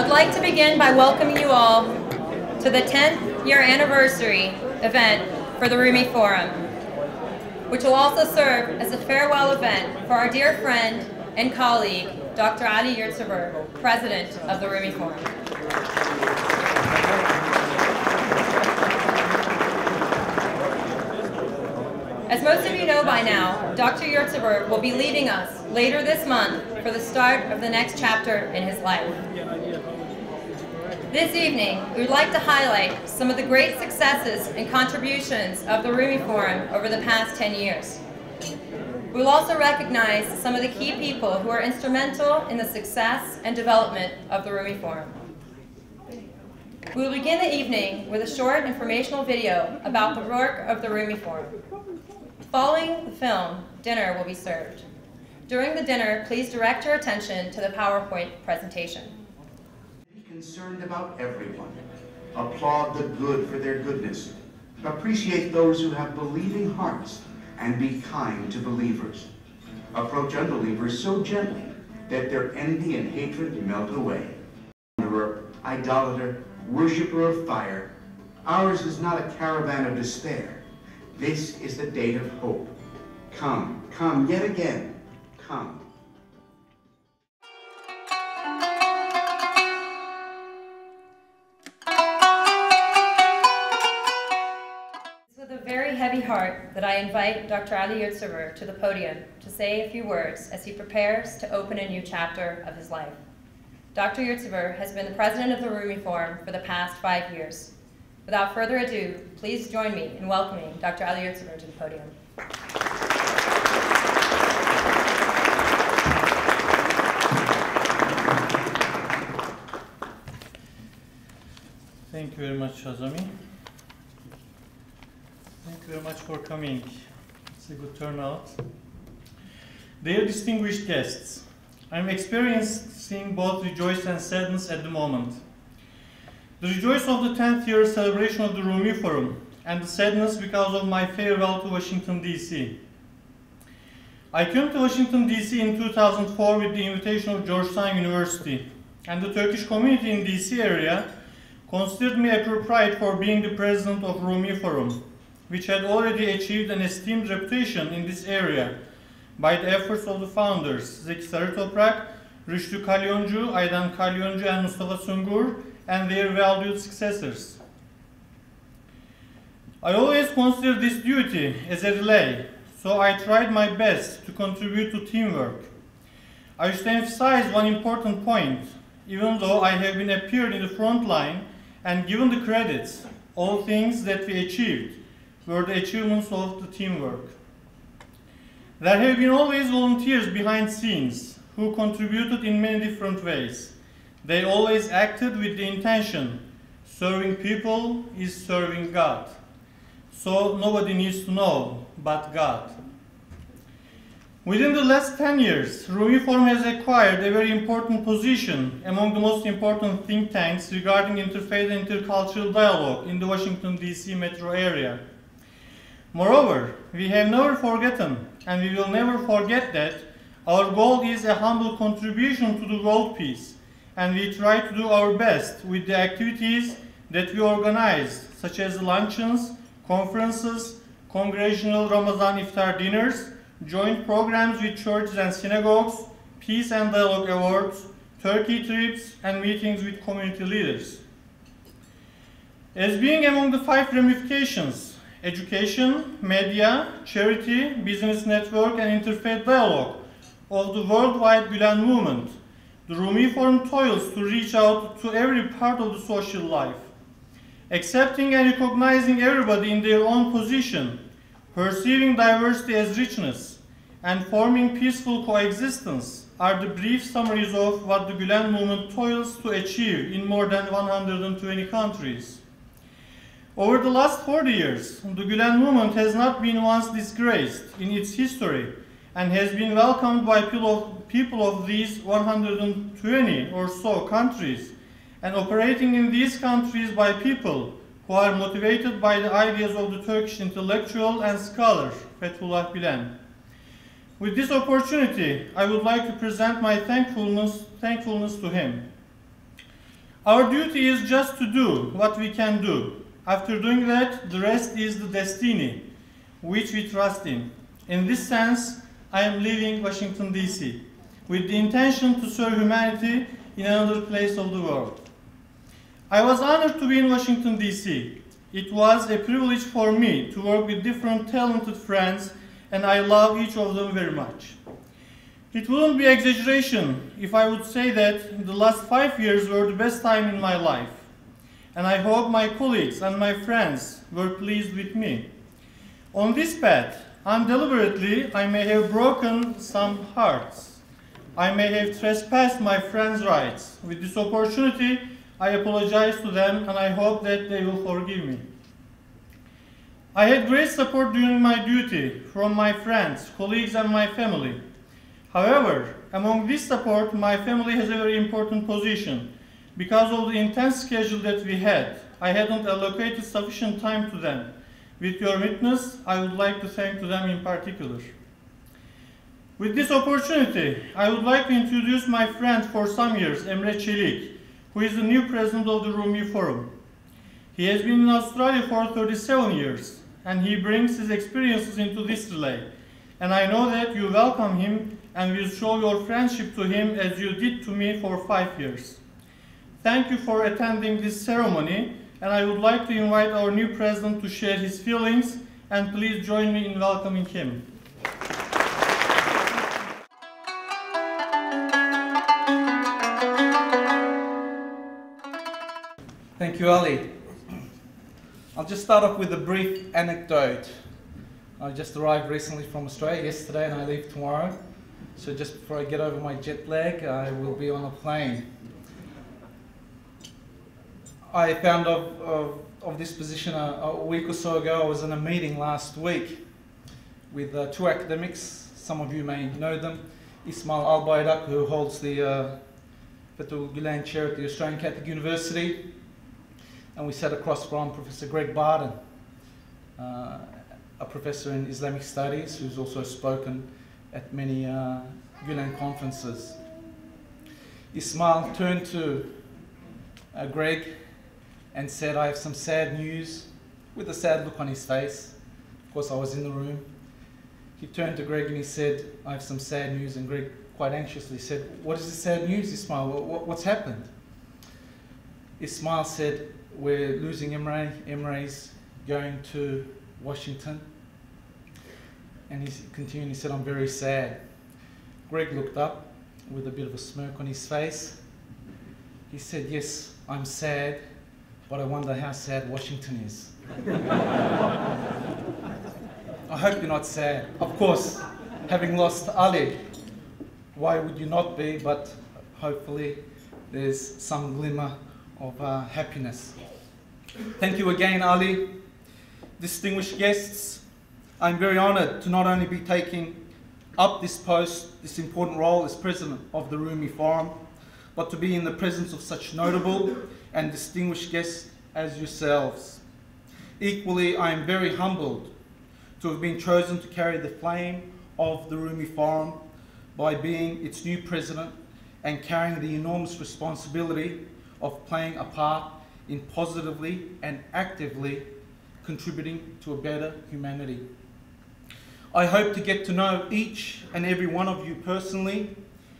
I'd like to begin by welcoming you all to the 10th year anniversary event for the Rumi Forum, which will also serve as a farewell event for our dear friend and colleague, Dr. Ali Yurtsever, President of the Rumi Forum. As most of you know by now, Dr. Yurtsever will be leaving us later this month for the start of the next chapter in his life. This evening, we would like to highlight some of the great successes and contributions of the Rumi Forum over the past 10 years. We will also recognize some of the key people who are instrumental in the success and development of the Rumi Forum. We will begin the evening with a short informational video about the work of the Rumi Forum. Following the film, dinner will be served. During the dinner, please direct your attention to the PowerPoint presentation. Be concerned about everyone. Applaud the good for their goodness. Appreciate those who have believing hearts, and be kind to believers. Approach unbelievers so gently that their envy and hatred melt away. Idolater, worshiper of fire, ours is not a caravan of despair. This is the date of hope. Come, come yet again, come. It's with a very heavy heart that I invite Dr. Ali Yurtsever to the podium to say a few words as he prepares to open a new chapter of his life. Dr. Yurtsever has been the president of the Rumi Forum for the past 5 years. Without further ado, please join me in welcoming Dr. Ali Yurtsever to the podium. Thank you very much, Azami. Thank you very much for coming. It's a good turnout. Dear distinguished guests, I'm experiencing both rejoice and sadness at the moment. The rejoice of the 10th year celebration of the Rumi Forum, and the sadness because of my farewell to Washington, D.C. I came to Washington, D.C. in 2004 with the invitation of Georgetown University, and the Turkish community in D.C. area considered me appropriate for being the president of Rumi Forum, which had already achieved an esteemed reputation in this area by the efforts of the founders, Zeki Sarı Toprak, Rüştü Kalyoncu, Aydan Kalyoncu, and Mustafa Sungur, and their valued successors. I always consider this duty as a relay, so I tried my best to contribute to teamwork. I wish to emphasize one important point. Even though I have been appeared in the front line and given the credits, all things that we achieved were the achievements of the teamwork. There have been always volunteers behind scenes who contributed in many different ways. They always acted with the intention, serving people is serving God. So nobody needs to know but God. Within the last 10 years, Rumi Forum has acquired a very important position among the most important think tanks regarding interfaith and intercultural dialogue in the Washington, D.C. metro area. Moreover, we have never forgotten, and we will never forget that our goal is a humble contribution to the world peace, and we try to do our best with the activities that we organize, such as luncheons, conferences, congregational Ramadan iftar dinners, joint programs with churches and synagogues, peace and dialogue awards, Turkey trips, and meetings with community leaders. As being among the 5 ramifications, education, media, charity, business network, and interfaith dialogue of the worldwide Gülen movement, the Rumi Forum toils to reach out to every part of the social life. Accepting and recognizing everybody in their own position, perceiving diversity as richness, and forming peaceful coexistence are the brief summaries of what the Gülen movement toils to achieve in more than 120 countries. Over the last 40 years, the Gülen movement has not been once disgraced in its history and has been welcomed by people of these 120 or so countries, and operating in these countries by people who are motivated by the ideas of the Turkish intellectual and scholar Fethullah Gülen. With this opportunity, I would like to present my thankfulness to him. Our duty is just to do what we can do. After doing that, the rest is the destiny, which we trust in. In this sense, I am leaving Washington, D.C., with the intention to serve humanity in another place of the world. I was honored to be in Washington, D.C. It was a privilege for me to work with different talented friends, and I love each of them very much. It wouldn't be exaggeration if I would say that the last 5 years were the best time in my life, and I hope my colleagues and my friends were pleased with me. On this path, undeliberately, I may have broken some hearts. I may have trespassed my friends' rights. With this opportunity, I apologize to them, and I hope that they will forgive me. I had great support during my duty from my friends, colleagues, and my family. However, among this support, my family has a very important position. Because of the intense schedule that we had, I hadn't allocated sufficient time to them. With your witness, I would like to thank to them in particular. With this opportunity, I would like to introduce my friend for some years, Emre Çelik, who is the new president of the Rumi Forum. He has been in Australia for 37 years, and he brings his experiences into this relay. And I know that you welcome him and will show your friendship to him as you did to me for 5 years. Thank you for attending this ceremony, and I would like to invite our new president to share his feelings, and please join me in welcoming him. Thank you, Ali. I'll just start off with a brief anecdote. I just arrived recently from Australia yesterday and I leave tomorrow. So just before I get over my jet lag, I will be on a plane. I found of this position a week or so ago. I was in a meeting last week with two academics. Some of you may know them. Ismail Al-Bayrak, who holds the Fethullah Gulen Chair at the Australian Catholic University. And we sat across from Professor Greg Barden, a professor in Islamic Studies, who's also spoken at many Gulen conferences. Ismail turned to Greg and said, "I have some sad news," with a sad look on his face. Of course, I was in the room. He turned to Greg and he said, "I have some sad news," and Greg quite anxiously said, "What is the sad news, Ismail? What's happened?" Ismail said, "We're losing Emre. Emre's going to Washington." And he continued, he said, "I'm very sad." Greg looked up with a bit of a smirk on his face. He said, "Yes, I'm sad, but I wonder how sad Washington is." I hope you're not sad. Of course, having lost Ali, why would you not be? But hopefully there's some glimmer of happiness. Thank you again, Ali. Distinguished guests, I'm very honoured to not only be taking up this post, this important role as president of the Rumi Forum, but to be in the presence of such notable and distinguished guests as yourselves. Equally, I am very humbled to have been chosen to carry the flame of the Rumi Forum by being its new president and carrying the enormous responsibility of playing a part in positively and actively contributing to a better humanity. I hope to get to know each and every one of you personally,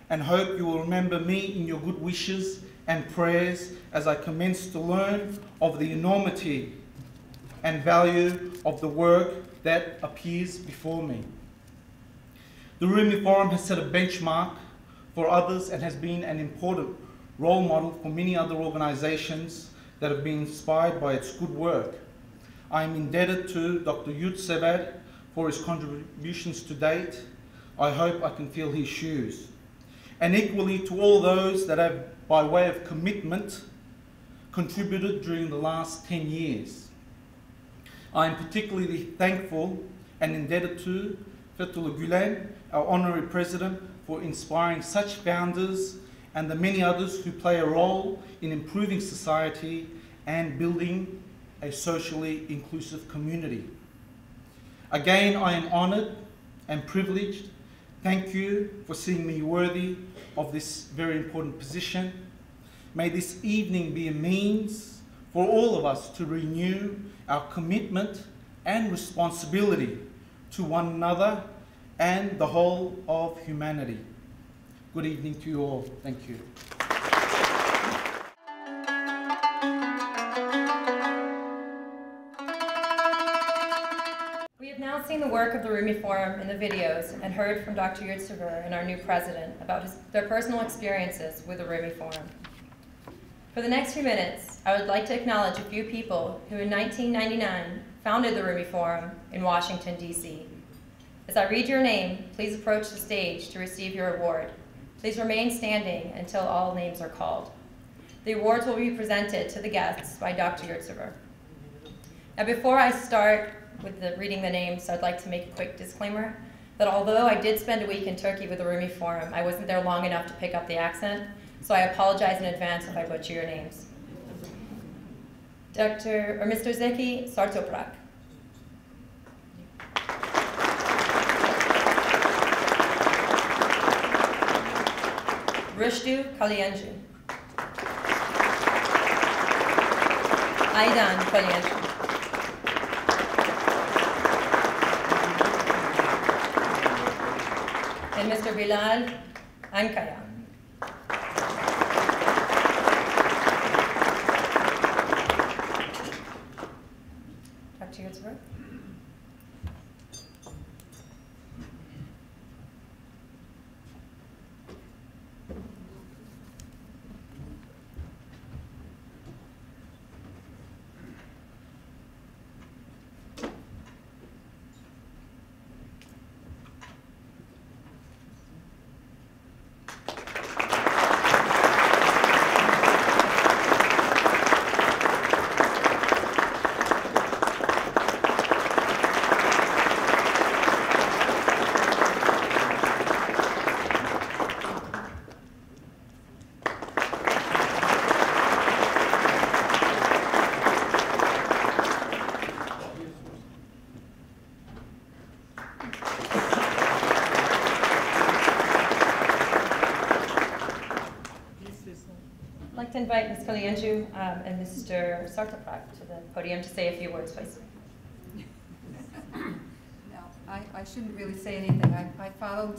and hope you will remember me in your good wishes and prayers as I commence to learn of the enormity and value of the work that appears before me. The Rumi Forum has set a benchmark for others and has been an important role model for many other organisations that have been inspired by its good work. I am indebted to Dr. Yurtsever for his contributions to date. I hope I can fill his shoes. And equally to all those that have, by way of commitment, contributed during the last 10 years. I am particularly thankful and indebted to Fethullah Gulen, our honorary president, for inspiring such founders and the many others who play a role in improving society and building a socially inclusive community. Again, I am honoured and privileged. Thank you for seeing me worthy of this very important position. May this evening be a means for all of us to renew our commitment and responsibility to one another and the whole of humanity. Good evening to you all. Thank you. We have now seen the work of the Rumi Forum in the videos and heard from Dr. Yurtsever and our new president about their personal experiences with the Rumi Forum. For the next few minutes, I would like to acknowledge a few people who in 1999 founded the Rumi Forum in Washington, D.C. As I read your name, please approach the stage to receive your award. Please remain standing until all names are called. The awards will be presented to the guests by Dr. Yurtsever. Now, before I start with reading the names, I'd like to make a quick disclaimer that although I did spend a week in Turkey with the Rumi Forum, I wasn't there long enough to pick up the accent, so I apologize in advance if I butcher your names. Mr. Zeki Sartoprak. Rüştü Kalyancu. Aydan Kalyancu. And Mr. Bilal Ankaya. Dr. Yurtsever. I'd like to invite Ms. Kalyancu and Mr. Sartoprak to the podium to say a few words, please. No, I shouldn't really say anything. I followed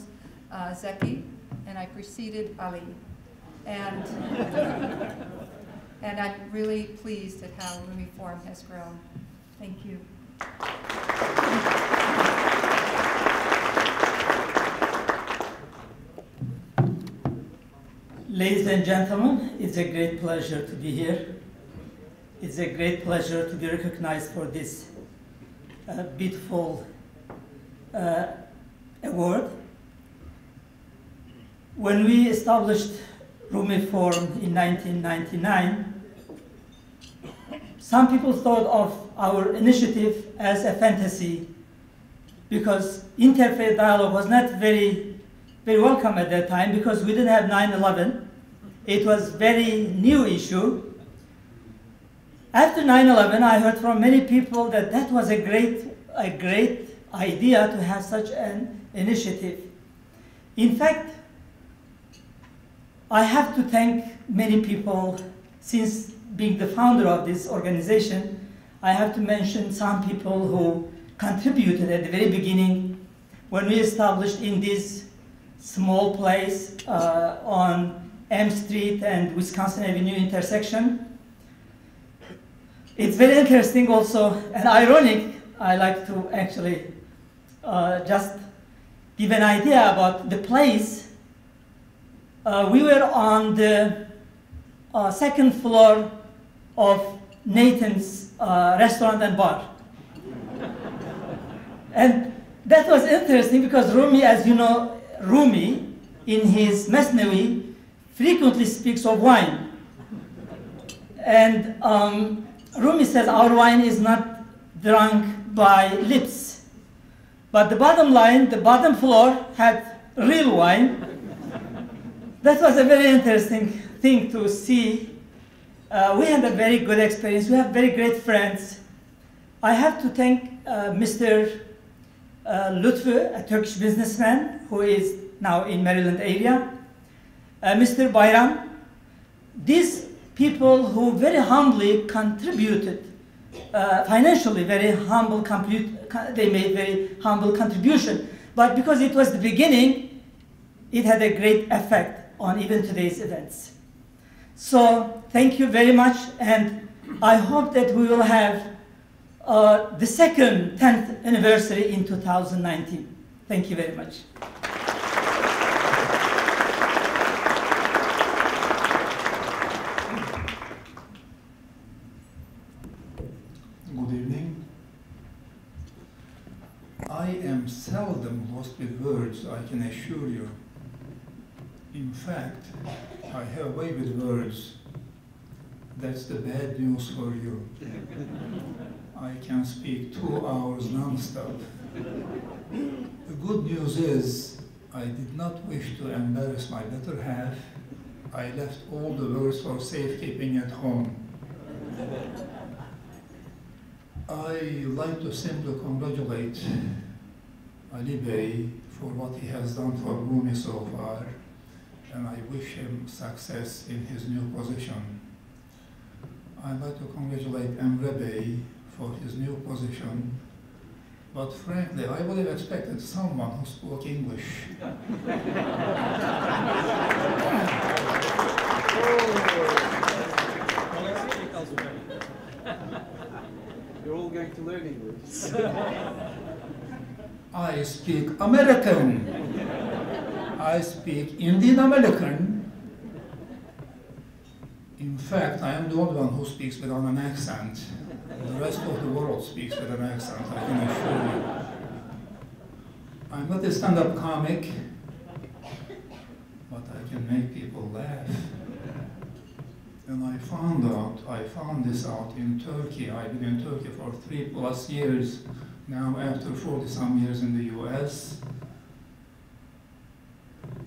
Zeki, and I preceded Ali. And I'm really pleased at how Rumi Forum has grown. Thank you. Ladies and gentlemen, it's a great pleasure to be here. It's a great pleasure to be recognized for this beautiful award. When we established Rumi Forum in 1999, some people thought of our initiative as a fantasy because interfaith dialogue was not very welcome at that time because we didn't have 9/11. It was very new issue. After 9/11, I heard from many people that that was a great idea to have such an initiative. In fact, I have to thank many people since being the founder of this organization. I have to mention some people who contributed at the very beginning when we established in this small place on M Street and Wisconsin Avenue intersection. It's very interesting also and ironic. I like to actually just give an idea about the place. We were on the second floor of Nathan's restaurant and bar. And that was interesting because Rumi, as you know, Rumi in his Mesnevi frequently speaks of wine. And Rumi says our wine is not drunk by lips. But the bottom line, the bottom floor had real wine. That was a very interesting thing to see. We had a very good experience. We have very great friends. I have to thank Mr. Lutfi, a Turkish businessman who is now in Maryland area. Mr. Bayram. This people who very humbly contributed, financially very humble, they made very humble contribution. But because it was the beginning, it had a great effect on even today's events. So thank you very much, and I hope that we will have the second 10th anniversary in 2019. Thank you very much. Good evening. I am seldom lost with words, I can assure you. In fact, I have a way with words. That's the bad news for you. I can speak 2 hours non-stop. The good news is, I did not wish to embarrass my better half. I left all the words for safekeeping at home. I like to simply congratulate Ali Bey for what he has done for Rumi so far, and I wish him success in his new position. I'd like to congratulate Emre Bey for his new position, but frankly, I would have expected someone who spoke English. You're all going to learn English. I speak American. I speak Indian American. In fact, I am the only one who speaks without an accent. The rest of the world speaks with an accent, I can assure you. I'm not a stand-up comic, but I can make people laugh. And I found this out in Turkey. I've been in Turkey for 3+ years, now after 40-some years in the US.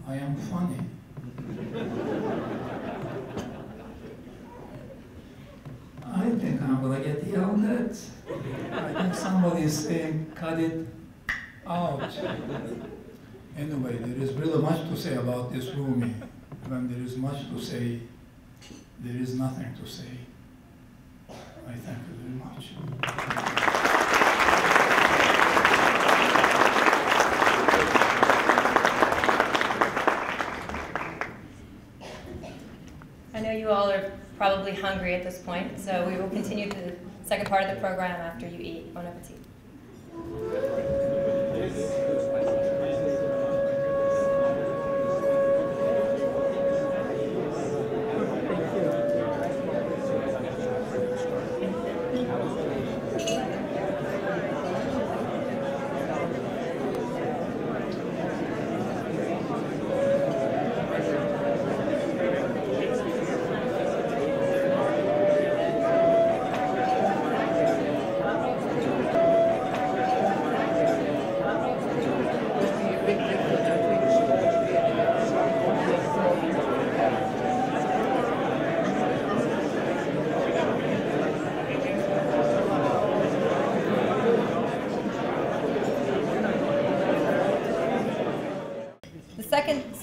I am funny. I think I'm gonna get yelled at. I think somebody is saying, cut it out. Anyway, there is really much to say about this Rumi. When there is much to say, there is nothing to say. I thank you very much. I know you all are probably hungry at this point, so we will continue to the second part of the program after you eat. Bon appetit.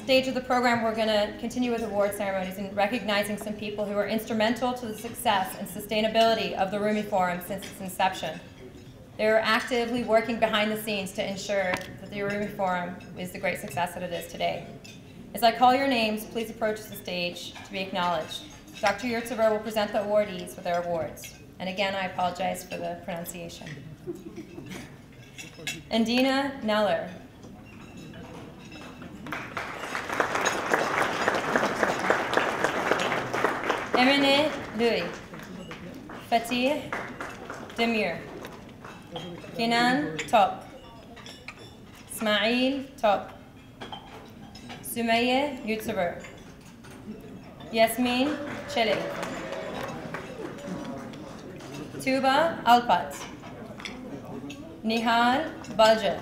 Stage of the program, we're going to continue with award ceremonies and recognizing some people who are instrumental to the success and sustainability of the Rumi Forum since its inception. They're actively working behind the scenes to ensure that the Rumi Forum is the great success that it is today. As I call your names, please approach the stage to be acknowledged. Dr. Yurtsever will present the awardees with their awards. And again, I apologize for the pronunciation. Andina Neller. Emine Louis, Fatih Demir, Kenan Top, Ismail Top, Sumaya Yurtsever, Yasmin Çelik, Tuba Alpat, Nihal Balja.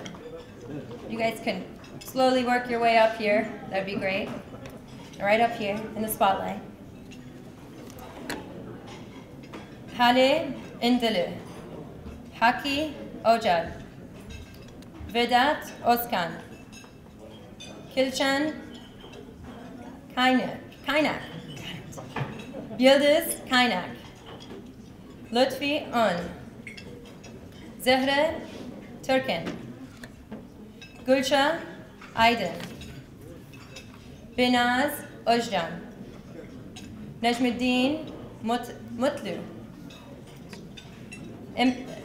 You guys can slowly work your way up here. That'd be great. Right up here in the spotlight. Hale Indili, Haki Ojal, Vedat Oskan, Kilchan Kaynak, Yıldız Kaynak, Lütfi Un, Zehre Türkin, Gülşah Aydın, Binaz Özcan, Necmuddin Mutlu,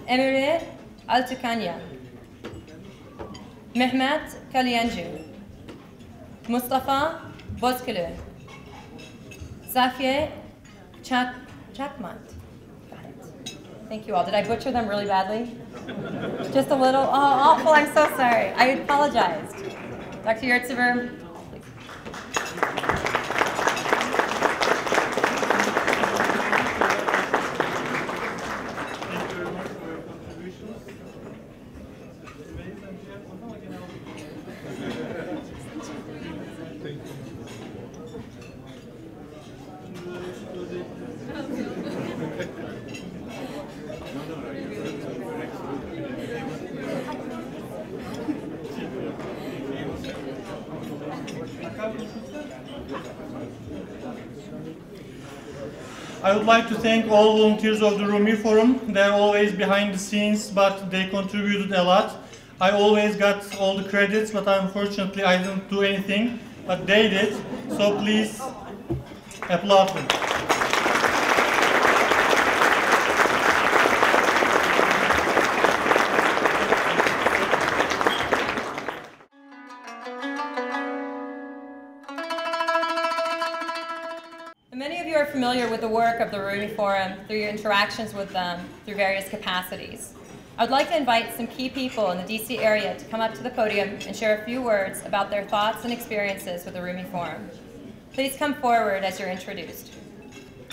Emre Altıkanya, Mehmet Kalyancı, Mustafa Bozkulu, Safiye Çakmat. Thank you all. Did I butcher them really badly? Just a little? Oh, awful. I'm so sorry. I apologized. Dr. Yurtsever, please. Thank you very much for your contributions. I would like to thank all volunteers of the Rumi Forum. They're always behind the scenes, but they contributed a lot. I always got all the credits, but unfortunately I didn't do anything, but they did. So please applaud them. Many of you are familiar with the work of the Rumi Forum through your interactions with them through various capacities. I would like to invite some key people in the DC area to come up to the podium and share a few words about their thoughts and experiences with the Rumi Forum. Please come forward as you're introduced.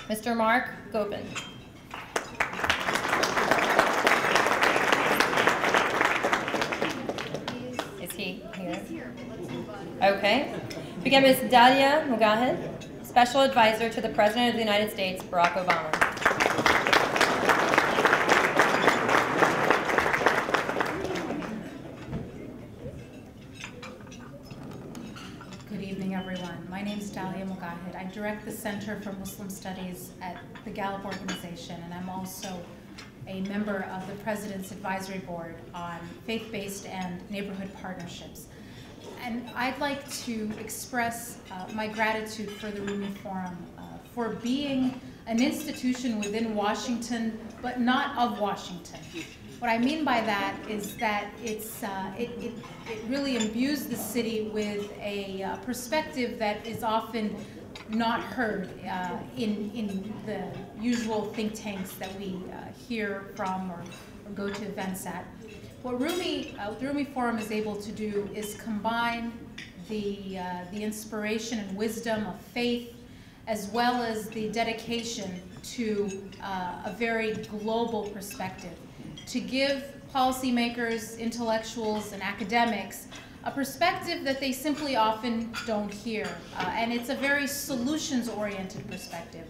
Mr. Mark Gopin. Is he here? He's here, but let's move on. Okay. Begin Ms. Dalia Mugahed, Special Advisor to the President of the United States, Barack Obama. Good evening, everyone. My name is Dalia Mugahed. I direct the Center for Muslim Studies at the Gallup Organization, and I'm also a member of the President's Advisory Board on Faith-Based and Neighborhood Partnerships. And I'd like to express my gratitude for the Rumi Forum for being an institution within Washington, but not of Washington. What I mean by that is that it really imbues the city with a perspective that is often not heard in the usual think tanks that we hear from or go to events at. What the Rumi Forum is able to do is combine the inspiration and wisdom of faith, as well as the dedication to a very global perspective, to give policymakers, intellectuals, and academics a perspective that they simply often don't hear. And it's a very solutions-oriented perspective.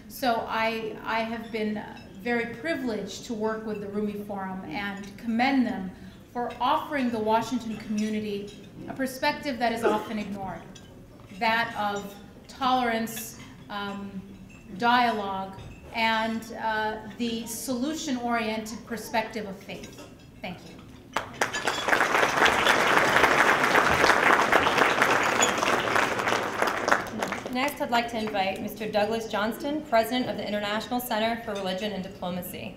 So I have been very privileged to work with the Rumi Forum and commend them for offering the Washington community a perspective that is often ignored, that of tolerance, dialogue, and the solution-oriented perspective of faith. Thank you. Next, I'd like to invite Mr. Douglas Johnston, President of the International Center for Religion and Diplomacy.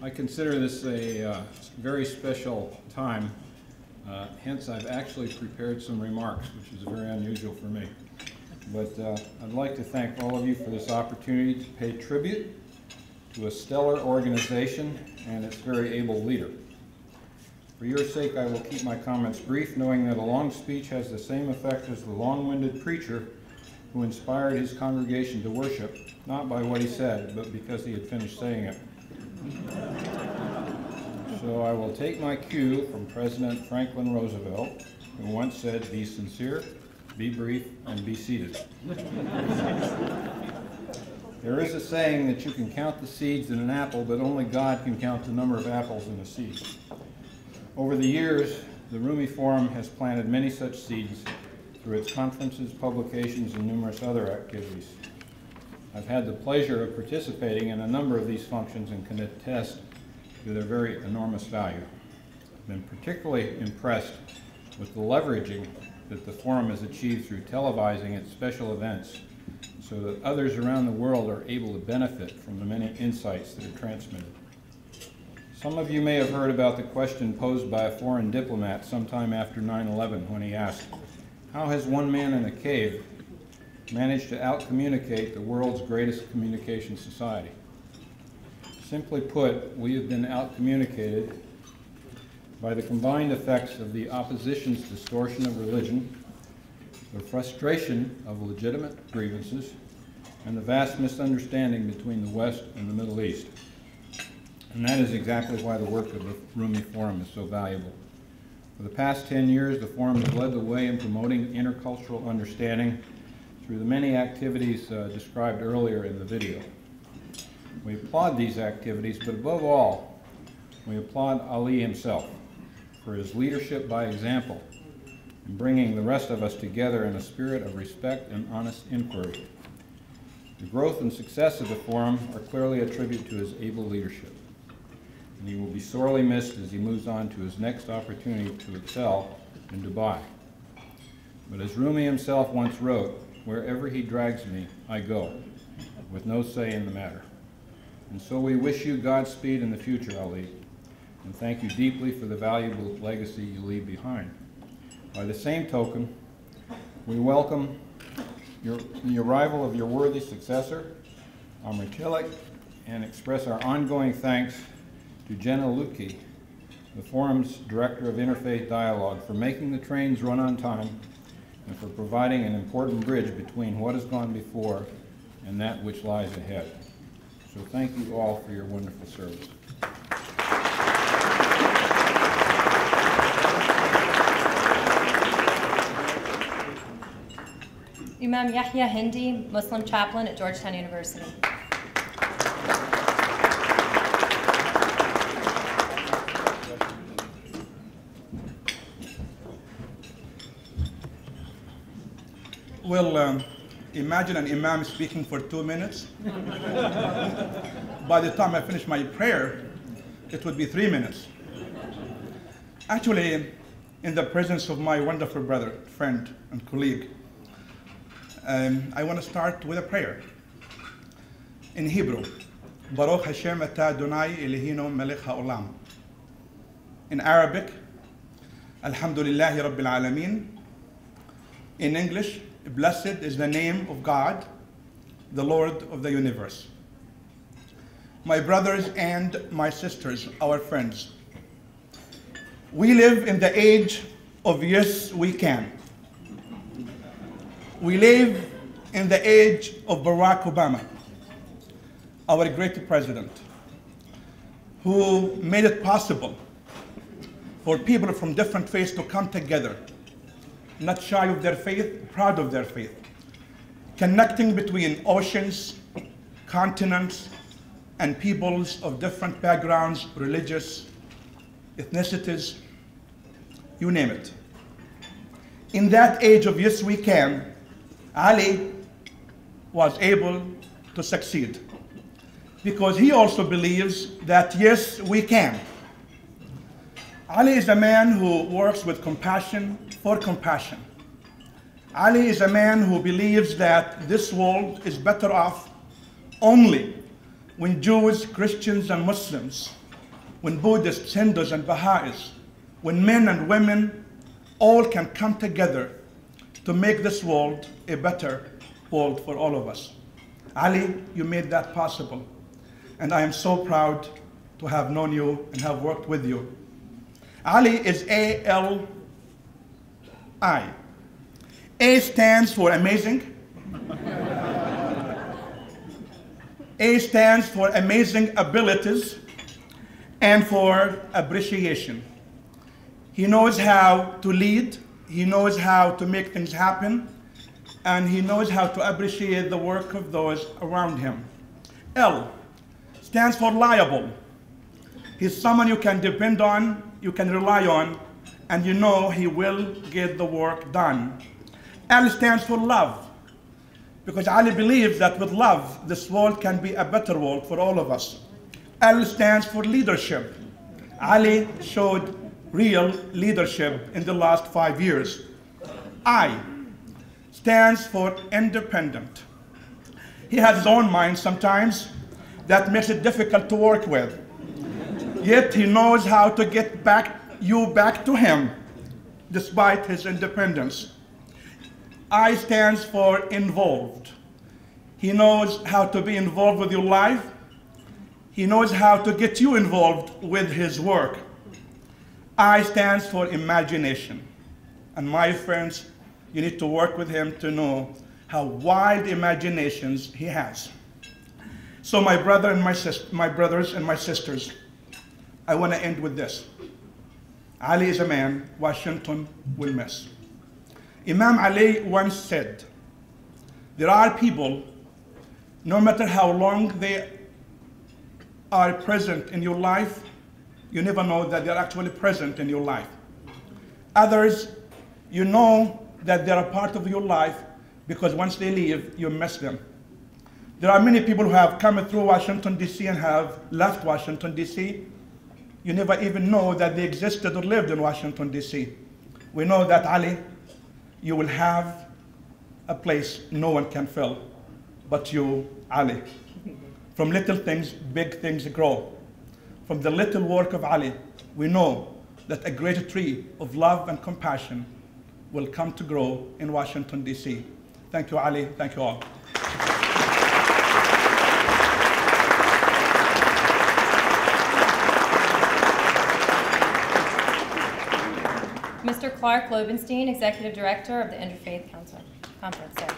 I consider this a very special time. Hence, I've actually prepared some remarks, which is very unusual for me. But I'd like to thank all of you for this opportunity to pay tribute to a stellar organization and its very able leader. For your sake, I will keep my comments brief, knowing that a long speech has the same effect as the long-winded preacher who inspired his congregation to worship, not by what he said, but because he had finished saying it. So I will take my cue from President Franklin Roosevelt, who once said, "Be sincere, be brief, and be seated." There is a saying that you can count the seeds in an apple, but only God can count the number of apples in a seed. Over the years, the Rumi Forum has planted many such seeds through its conferences, publications, and numerous other activities. I've had the pleasure of participating in a number of these functions and can attest to their very enormous value. I've been particularly impressed with the leveraging that the Forum has achieved through televising its special events so that others around the world are able to benefit from the many insights that are transmitted. Some of you may have heard about the question posed by a foreign diplomat sometime after 9/11 when he asked, "How has one man in a cave managed to out-communicate the world's greatest communication society?" Simply put, we have been out-communicated by the combined effects of the opposition's distortion of religion, the frustration of legitimate grievances, and the vast misunderstanding between the West and the Middle East. And that is exactly why the work of the Rumi Forum is so valuable. For the past 10 years, the Forum has led the way in promoting intercultural understanding through the many activities described earlier in the video. We applaud these activities, but above all, we applaud Ali himself for his leadership by example in bringing the rest of us together in a spirit of respect and honest inquiry. The growth and success of the Forum are clearly a tribute to his able leadership, and he will be sorely missed as he moves on to his next opportunity to excel in Dubai. But as Rumi himself once wrote, "Wherever he drags me, I go, with no say in the matter." And so we wish you Godspeed in the future, Ali, and thank you deeply for the valuable legacy you leave behind. By the same token, we welcome the arrival of your worthy successor, Amr Tilak, and express our ongoing thanks to Jenna Lutke, the Forum's Director of Interfaith Dialogue, for making the trains run on time and for providing an important bridge between what has gone before and that which lies ahead. So thank you all for your wonderful service. Imam Yahya Hindi, Muslim chaplain at Georgetown University. Well, imagine an imam speaking for 2 minutes. By the time I finish my prayer, it would be 3 minutes. Actually, in the presence of my wonderful brother, friend, and colleague, I want to start with a prayer. In Hebrew, Baruch Hashem Ata Adonai Eloheinu Melech HaOlam. In Arabic, Alhamdulillahi Rabbil Alameen. In English, blessed is the name of God, the Lord of the universe. My brothers and my sisters, our friends, we live in the age of yes, we can. We live in the age of Barack Obama, our great president, who made it possible for people from different faiths to come together, not shy of their faith, proud of their faith, connecting between oceans, continents, and peoples of different backgrounds, religious, ethnicities, you name it. In that age of yes, we can, Ali was able to succeed because he also believes that yes, we can. Ali is a man who works with compassion for compassion. Ali is a man who believes that this world is better off only when Jews, Christians, and Muslims, when Buddhists, Hindus, and Baha'is, when men and women all can come together to make this world a better world for all of us. Ali, you made that possible. And I am so proud to have known you and have worked with you. Ali is A-L-I. A stands for amazing. A stands for amazing abilities and for appreciation. He knows how to lead. He knows how to make things happen. and he knows how to appreciate the work of those around him. L stands for liable. He's someone you can depend on, you can rely on, and you know he will get the work done. L stands for love, because Ali believes that with love, this world can be a better world for all of us. L stands for leadership. Ali showed real leadership in the last 5 years. I stands for independent. He has his own mind sometimes that makes it difficult to work with. Yet he knows how to get you back to him despite his independence. I stands for involved. He knows how to be involved with your life. He knows how to get you involved with his work. I stands for imagination. And my friends, you need to work with him to know how wide imaginations he has. So my brothers and my sisters, I want to end with this. Ali is a man Washington will miss. Imam Ali once said, there are people, no matter how long they are present in your life, you never know that they're actually present in your life. Others, you know that they're a part of your life because once they leave, you miss them. There are many people who have come through Washington, D.C. and have left Washington, D.C. You never even know that they existed or lived in Washington, D.C. We know that, Ali, you will have a place no one can fill but you, Ali. From little things, big things grow. From the little work of Ali, we know that a great tree of love and compassion will come to grow in Washington, D.C. Thank you, Ali. Thank you all. Mr. Clark Lobenstein, Executive Director of the Interfaith Conference. Sorry.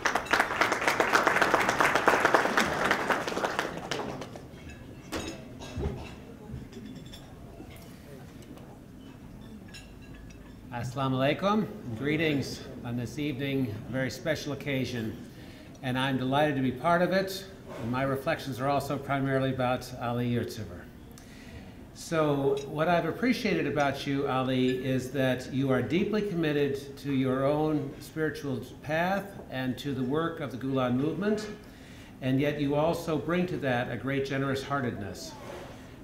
Assalamu alaikum. Greetings on this evening, a very special occasion, and I'm delighted to be part of it. And my reflections are also primarily about Ali Yurtsever. So what I've appreciated about you, Ali, is that you are deeply committed to your own spiritual path and to the work of the Gulen movement, and yet you also bring to that a great generous-heartedness.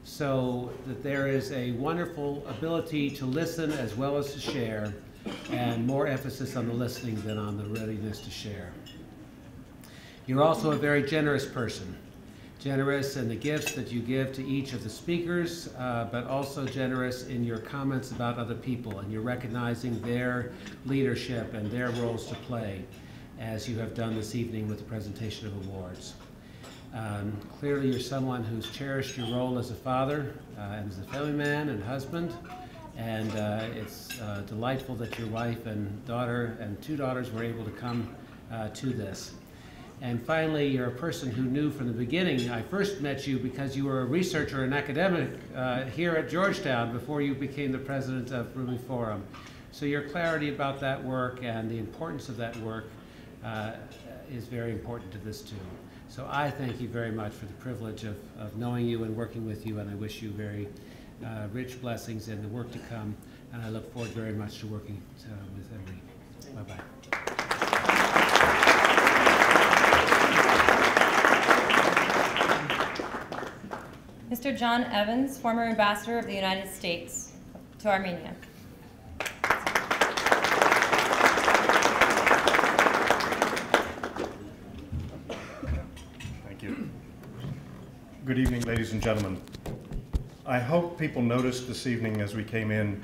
So that there is a wonderful ability to listen as well as to share, and more emphasis on the listening than on the readiness to share. You're also a very generous person. Generous in the gifts that you give to each of the speakers, but also generous in your comments about other people, and you're recognizing their leadership and their roles to play, as you have done this evening with the presentation of awards. Clearly you're someone who's cherished your role as a father and as a family man and husband, and it's delightful that your wife and daughter and 2 daughters were able to come to this. And finally, you're a person who knew from the beginning. I first met you because you were a researcher and academic here at Georgetown before you became the president of Rumi Forum. So your clarity about that work and the importance of that work is very important to this too. So I thank you very much for the privilege of knowing you and working with you, and I wish you very rich blessings in the work to come, and I look forward very much to working with every. Bye-bye. Mr. John Evans, former Ambassador of the United States to Armenia. Thank you. Good evening, ladies and gentlemen. I hope people noticed this evening as we came in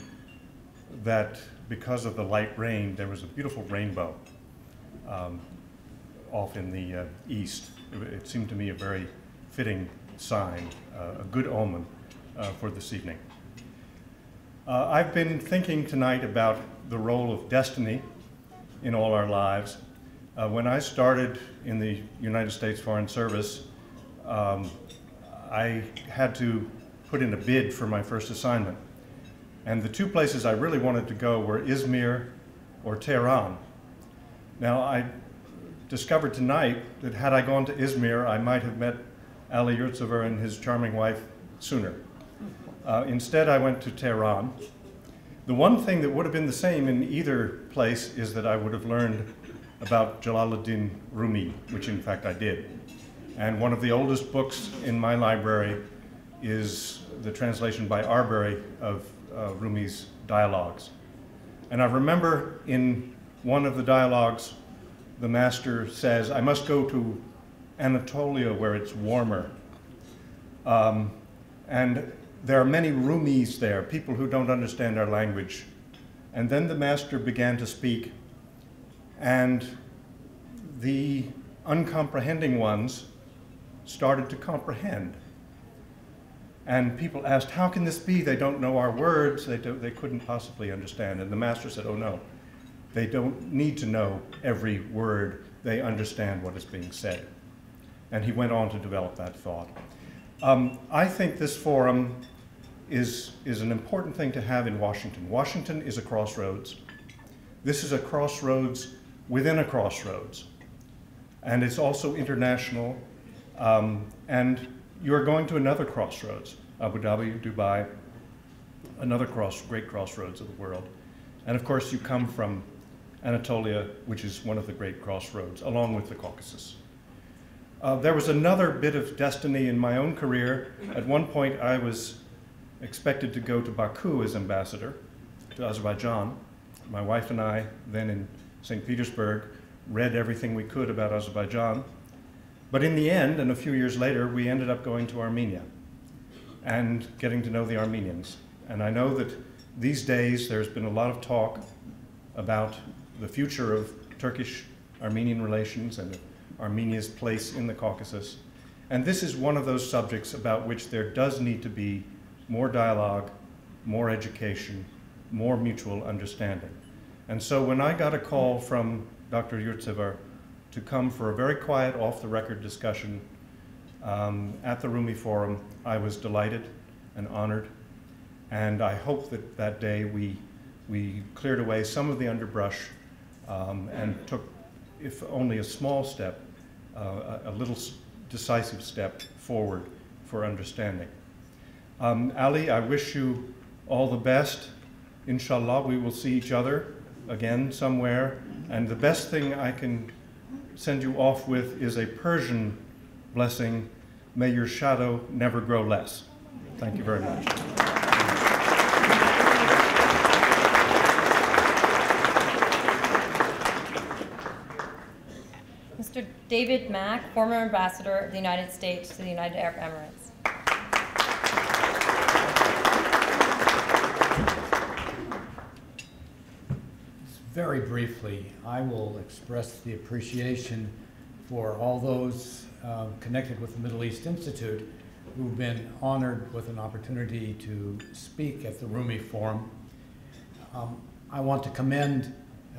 that because of the light rain, there was a beautiful rainbow off in the east. It seemed to me a very fitting sign, a good omen for this evening. I've been thinking tonight about the role of destiny in all our lives. When I started in the United States Foreign Service, I had to put in a bid for my first assignment. And the 2 places I really wanted to go were Izmir or Tehran. Now, I discovered tonight that had I gone to Izmir, I might have met Ali Yurtsever and his charming wife sooner. Instead, I went to Tehran. The one thing that would have been the same in either place is that I would have learned about Jalaluddin Rumi, which in fact I did. And one of the oldest books in my library is the translation by Arbery of Rumi's dialogues. And I remember in one of the dialogues, the master says, I must go to Anatolia where it's warmer. And there are many Rumis there, people who don't understand our language. And then the master began to speak, and the uncomprehending ones started to comprehend. And people asked, how can this be? They don't know our words. They couldn't possibly understand. And the master said, oh no, they don't need to know every word. They understand what is being said. And he went on to develop that thought. I think this forum is an important thing to have in Washington. Washington is a crossroads. This is a crossroads within a crossroads. And it's also international. And you're going to another crossroads, Abu Dhabi, Dubai, another great crossroads of the world. And of course, you come from Anatolia, which is one of the great crossroads, along with the Caucasus. There was another bit of destiny in my own career. At one point, I was expected to go to Baku as ambassador to Azerbaijan. My wife and I, then in St. Petersburg, read everything we could about Azerbaijan. But in the end, and a few years later, we ended up going to Armenia and getting to know the Armenians. And I know that these days there's been a lot of talk about the future of Turkish-Armenian relations and Armenia's place in the Caucasus. And this is one of those subjects about which there does need to be more dialogue, more education, more mutual understanding. And so when I got a call from Dr. Yurtsever to come for a very quiet, off-the-record discussion at the Rumi Forum, I was delighted and honored. And I hope that that day we cleared away some of the underbrush and took, if only a small step, a little decisive step forward for understanding. Ali, I wish you all the best. Inshallah, we will see each other again somewhere. And the best thing I can send you off with is a Persian blessing. May your shadow never grow less. Thank you very much. Mr. David Mack, former ambassador of the United States to the United Arab Emirates. Very briefly, I will express the appreciation for all those connected with the Middle East Institute who've been honored with an opportunity to speak at the Rumi Forum. I want to commend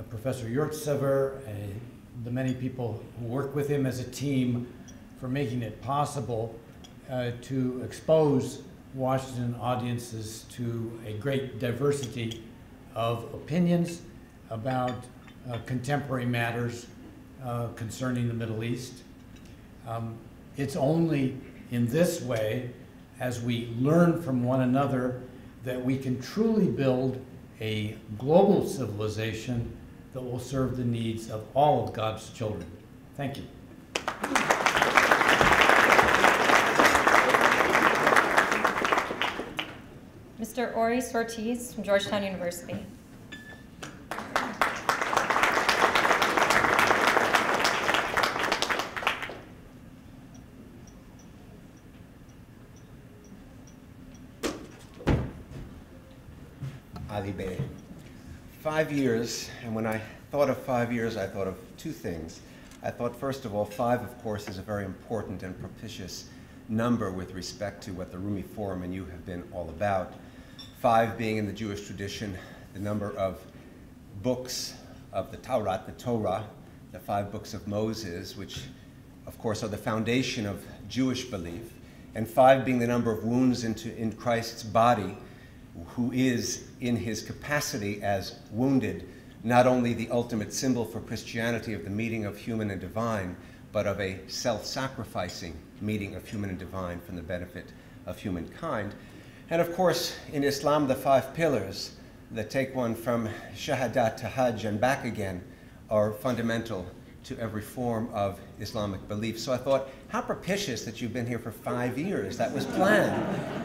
Professor Yurtsever and the many people who work with him as a team for making it possible to expose Washington audiences to a great diversity of opinions about contemporary matters concerning the Middle East. It's only in this way, as we learn from one another, that we can truly build a global civilization that will serve the needs of all of God's children. Thank you. Mr. Ori Sortiz from Georgetown University. Ali Bey. 5 years, and when I thought of 5 years, I thought of two things. I thought, first of all, 5, of course, is a very important and propitious number with respect to what the Rumi Forum and you have been all about. 5 being in the Jewish tradition, the number of books of the Torah, the 5 books of Moses, which, of course, are the foundation of Jewish belief, and 5 being the number of wounds in Christ's body, who is, in his capacity as wounded, not only the ultimate symbol for Christianity of the meeting of human and divine, but of a self-sacrificing meeting of human and divine for the benefit of humankind. And of course, in Islam, the 5 pillars that take one from Shahadat to Hajj and back again are fundamental to every form of Islamic belief. So I thought, how propitious that you've been here for 5 years. That was planned.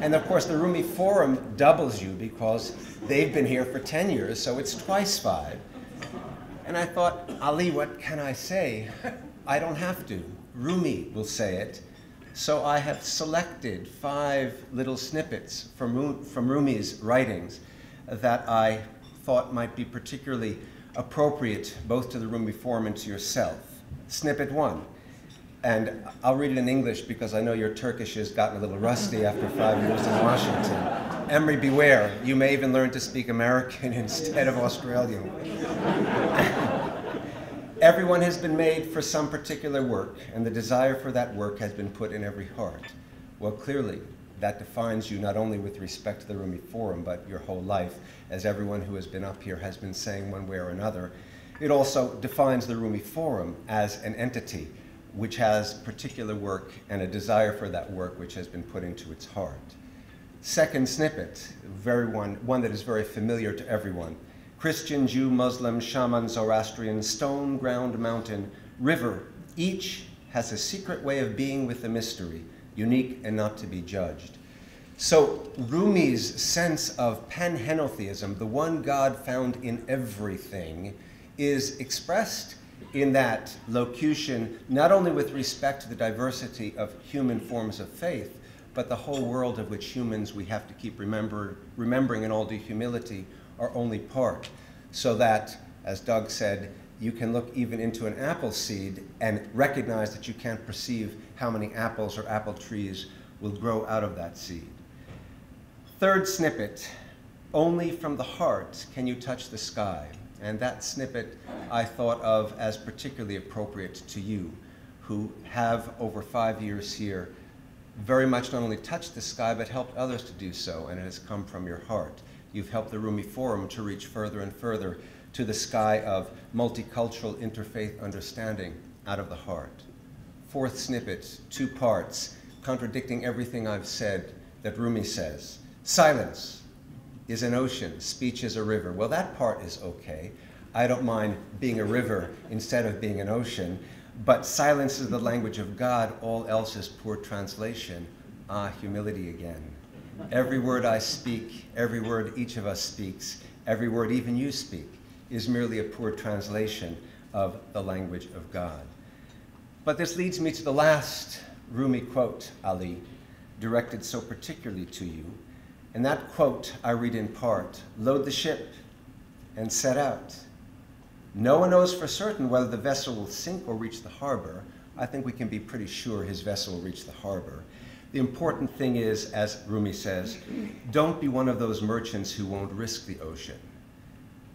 And of course, the Rumi Forum doubles you because they've been here for 10 years, so it's twice 5. And I thought, Ali, what can I say? I don't have to. Rumi will say it. So I have selected 5 little snippets from Rumi's writings that I thought might be particularly appropriate both to the Rumi Forum and to yourself. Snippet 1, and I'll read it in English because I know your Turkish has gotten a little rusty after 5 years in Washington. Emery, beware, you may even learn to speak American instead of Australian. Everyone has been made for some particular work, and the desire for that work has been put in every heart. Well, clearly, that defines you not only with respect to the Rumi Forum, but your whole life, as everyone who has been up here has been saying one way or another. It also defines the Rumi Forum as an entity which has particular work and a desire for that work which has been put into its heart. Second snippet, one that is very familiar to everyone. Christian, Jew, Muslim, shaman, Zoroastrian, stone, ground, mountain, river, each has a secret way of being with the mystery, unique and not to be judged. So Rumi's sense of panhenotheism, the one God found in everything, is expressed in that locution, not only with respect to the diversity of human forms of faith, but the whole world of which humans, we have to keep remembering in all due humility, are only part. So that, as Doug said, you can look even into an apple seed and recognize that you can't perceive how many apples or apple trees will grow out of that seed. Third snippet, only from the heart can you touch the sky. And that snippet I thought of as particularly appropriate to you, who have over 5 years here very much not only touched the sky, but helped others to do so, and it has come from your heart. You've helped the Rumi Forum to reach further and further to the sky of multicultural interfaith understanding out of the heart. Fourth snippet, 2 parts, contradicting everything I've said that Rumi says. Silence is an ocean, speech is a river. Well, that part is okay. I don't mind being a river instead of being an ocean, but silence is the language of God, all else is poor translation. Ah, humility again. Every word I speak, every word each of us speaks, every word even you speak, is merely a poor translation of the language of God. But this leads me to the last Rumi quote, Ali, directed so particularly to you. And that quote I read in part, load the ship and set out. No one knows for certain whether the vessel will sink or reach the harbor. I think we can be pretty sure his vessel will reach the harbor. The important thing is, as Rumi says, don't be one of those merchants who won't risk the ocean.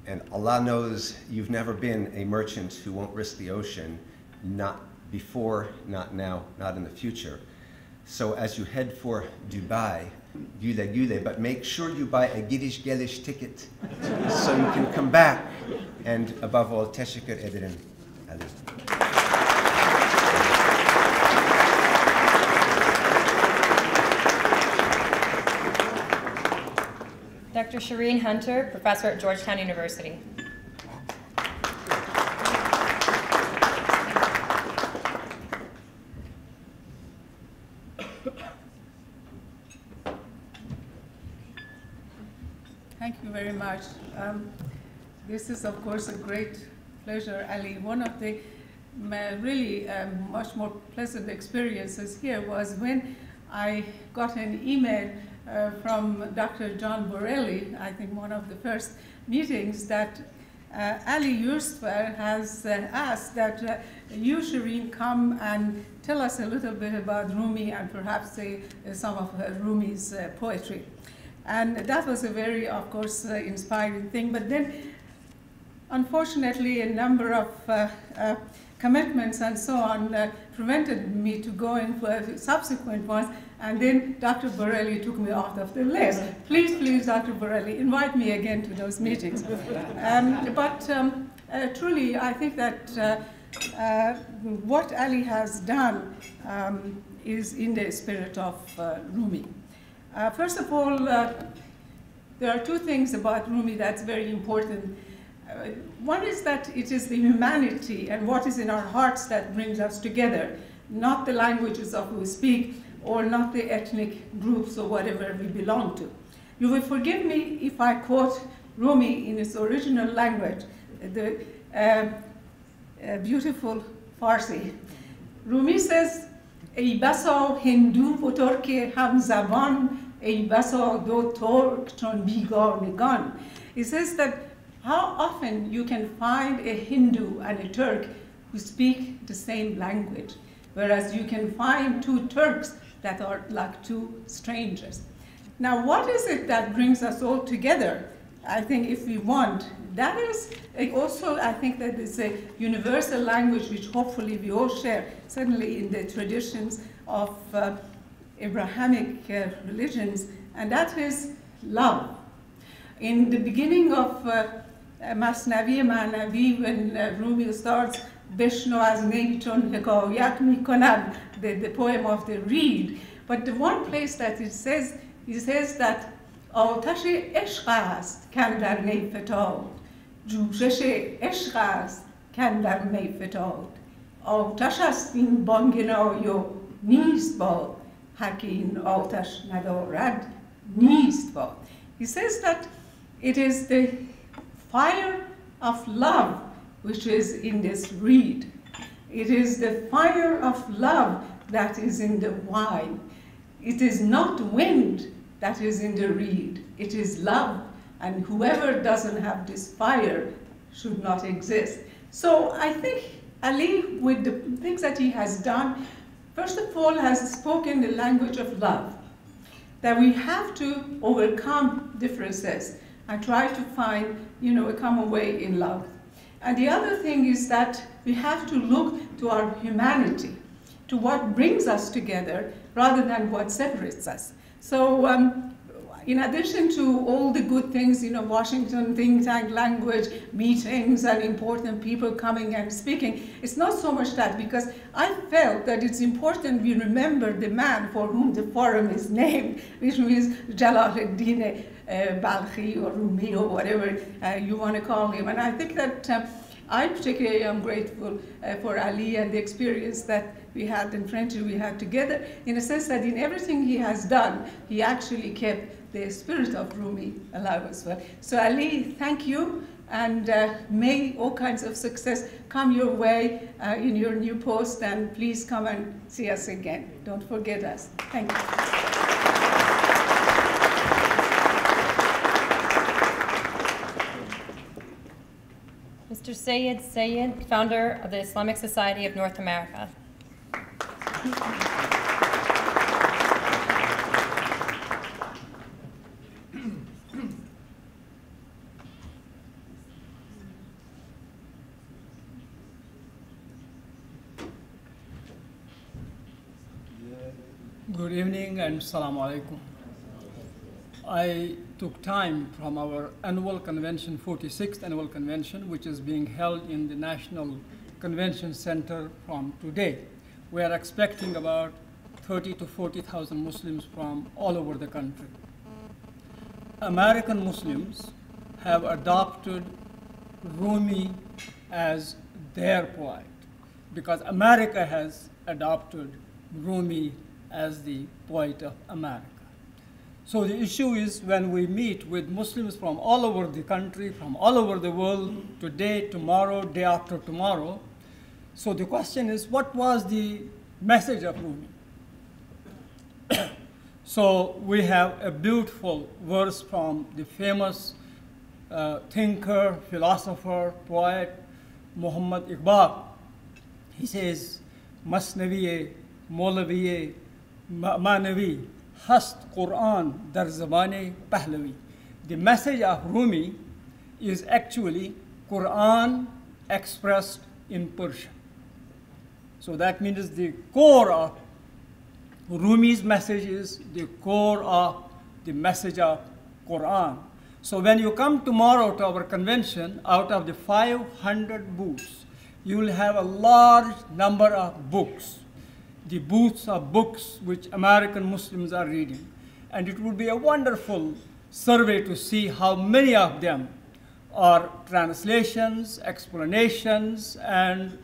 And Allah knows you've never been a merchant who won't risk the ocean, not before, not now, not in the future. So as you head for Dubai, güle güle, but make sure you buy a gidiş geliş ticket so you can come back. And above all, teşekkür ederim, Ali. Dr. Shireen Hunter, professor at Georgetown University. Thank you very much. This is, of course, a great pleasure, Ali. One of the really much more pleasant experiences here was when I got an email from Dr. John Borelli, I think one of the first meetings, that Ali Yurstver has asked that you, Shireen, come and tell us a little bit about Rumi and perhaps some of Rumi's poetry. And that was a very, of course, inspiring thing. But then, unfortunately, a number of commitments and so on prevented me to going for subsequent ones, and then Dr. Borelli took me off of the list. Please, please, Dr. Borelli, invite me again to those meetings. Truly, I think that what Ali has done is in the spirit of Rumi. First of all, there are two things about Rumi that's very important. One is that it is the humanity and what is in our hearts that brings us together, not the languages of we speak or not the ethnic groups or whatever we belong to. You will forgive me if I quote Rumi in its original language, the beautiful Farsi. Rumi says, ای بسا هندو و ترک همزبان ای بسا دو ترک چون بیگانگان. He says that how often you can find a Hindu and a Turk who speak the same language, whereas you can find two Turks that are like two strangers. Now, what is it that brings us all together? I think if we want, that is also, I think that it's a universal language which hopefully we all share, certainly in the traditions of Abrahamic religions, and that is love. In the beginning of Masnavi Manavi, when Rumi starts, Bishnu az neichon hekayat mikonad, the poem of the reed, but the one place that it says that آتش عشق است کاندر نی فتاد جوشش عشق است کاندر می فتاد آتش است این بانگنای و نیست باد هر که این آتش ندارد نیست باد. He says that it is the fire of love which is in this reed. It is the fire of love that is in the wine. It is not wind that is in the reed. It is love, and whoever doesn't have this fire should not exist. So I think Ali, with the things that he has done, first of all has spoken the language of love, that we have to overcome differences and try to find, a common way in love. And the other thing is that we have to look to our humanity, to what brings us together rather than what separates us. So in addition to all the good things, Washington think tank language, meetings and important people coming and speaking, it's not so much that, because I felt that it's important we remember the man for whom the forum is named, which means Jalaluddin Balkhi or Rumi or whatever you want to call him. And I think that I particularly am grateful for Ali and the experience that we had and friendship we had together, in a sense that in everything he has done, he actually kept the spirit of Rumi alive as well. So Ali, thank you, and may all kinds of success come your way in your new post, and please come and see us again. Don't forget us. Thank you. Mr. Sayed, founder of the Islamic Society of North America. Good evening and Assalamu alaikum. I took time from our annual convention, 46th annual convention, which is being held in the National Convention Center from today. We are expecting about 30 to 40,000 Muslims from all over the country. American Muslims have adopted Rumi as their poet because America has adopted Rumi as the poet of America. So the issue is, when we meet with Muslims from all over the country, from all over the world, today, tomorrow, day after tomorrow, so the question is, what was the message of Rumi? So we have a beautiful verse from the famous thinker, philosopher, poet, Muhammad Iqbal. He says, Masnaviye, Molaviye, Manavi, Hast Quran dar Zabane Pahlavi. The message of Rumi is actually Quran expressed in Persian. So that means the core of Rumi's message is the core of the message of Quran. So when you come tomorrow to our convention, out of the 500 booths, you will have a large number of books, the booths of books which American Muslims are reading. And it would be a wonderful survey to see how many of them are translations, explanations, and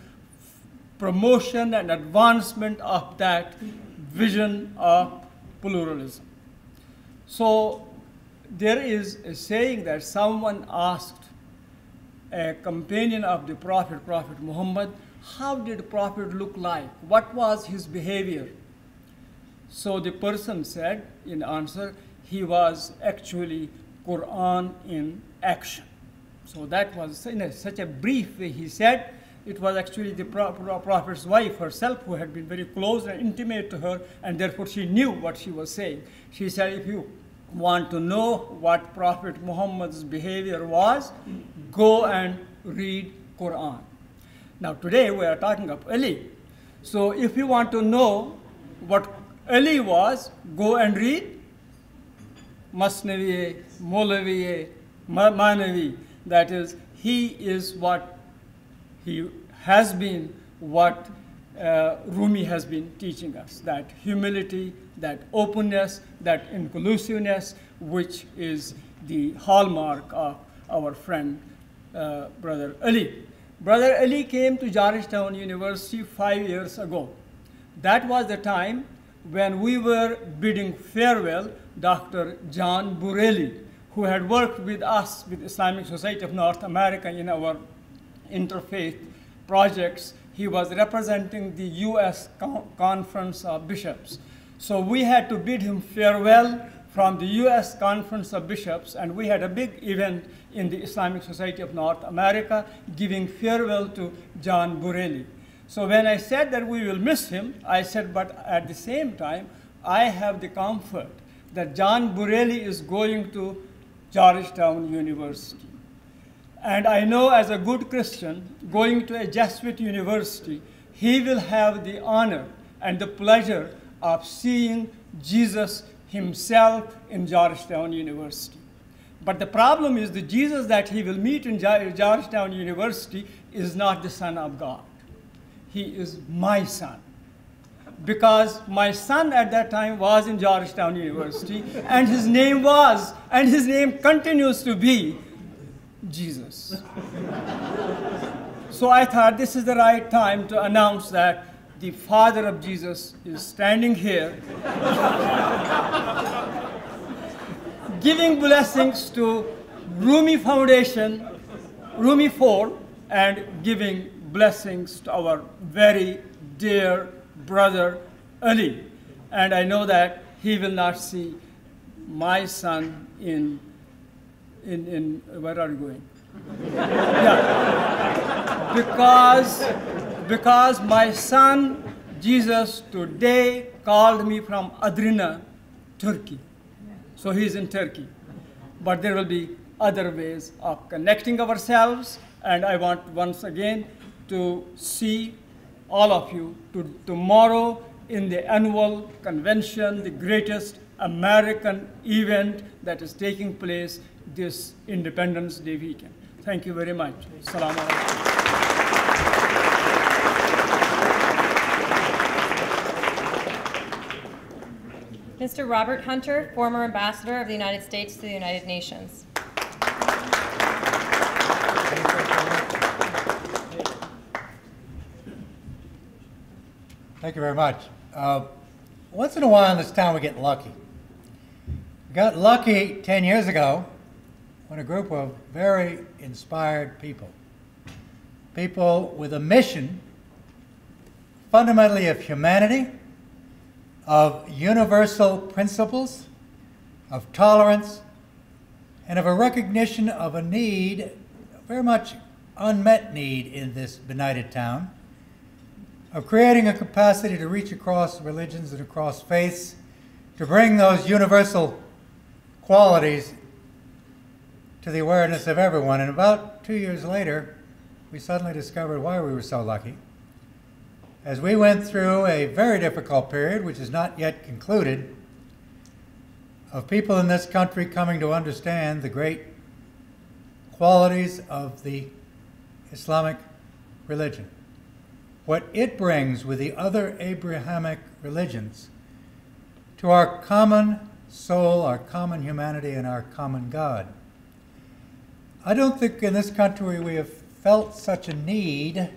promotion and advancement of that vision of pluralism. So there is a saying that someone asked a companion of the Prophet, Prophet Muhammad, how did Prophet look like? What was his behavior? So the person said in answer, he was actually Quran in action. So that was in such a brief way he said. It was actually the Prophet's wife herself who had been very close and intimate to her, and therefore she knew what she was saying. She said, if you want to know what Prophet Muhammad's behavior was, go and read Quran. Now today we are talking of Ali. So if you want to know what Ali was, go and read Masnavi, Molavi, Manavi. That is, he is what he has been, what Rumi has been teaching us, that humility, that openness, that inclusiveness, which is the hallmark of our friend, Brother Ali. Brother Ali came to Georgetown University 5 years ago. That was the time when we were bidding farewell Dr. John Bureli, who had worked with us, with Islamic Society of North America in our interfaith projects. He was representing the U.S. Conference of Bishops. So we had to bid him farewell from the U.S. Conference of Bishops, and we had a big event in the Islamic Society of North America giving farewell to John Bureli. So when I said that we will miss him, I said, but at the same time, I have the comfort that John Bureli is going to Georgetown University. And I know as a good Christian, going to a Jesuit university, he will have the honor and the pleasure of seeing Jesus himself in Georgetown University. But the problem is the Jesus that he will meet in Georgetown University is not the Son of God. He is my son. Because my son at that time was in Georgetown University, and his name was, and his name continues to be, Jesus. So I thought this is the right time to announce that the father of Jesus is standing here giving blessings to Rumi Foundation, Rumi 4, and giving blessings to our very dear brother Ali. And I know that he will not see my son in where are you going? Yeah. Because my son Jesus today called me from Adrina, Turkey. So he's in Turkey. But there will be other ways of connecting ourselves, and I want once again to see all of you tomorrow in the annual convention, the greatest American event that is taking place this Independence Day weekend. Thank you very much. Assalamu alaikum. Mr. Robert Hunter, former ambassador of the United States to the United Nations. Thank you very much. Once in a while in this town we get lucky. We got lucky 10 years ago when a group of very inspired people with a mission fundamentally of humanity, of universal principles, of tolerance, and of a recognition of a need, a very much unmet need in this benighted town, of creating a capacity to reach across religions and across faiths, to bring those universal qualities to the awareness of everyone. And about 2 years later, we suddenly discovered why we were so lucky. as we went through a very difficult period, which is not yet concluded, of people in this country coming to understand the great qualities of the Islamic religion, what it brings with the other Abrahamic religions to our common soul, our common humanity, and our common God. I don't think in this country we have felt such a need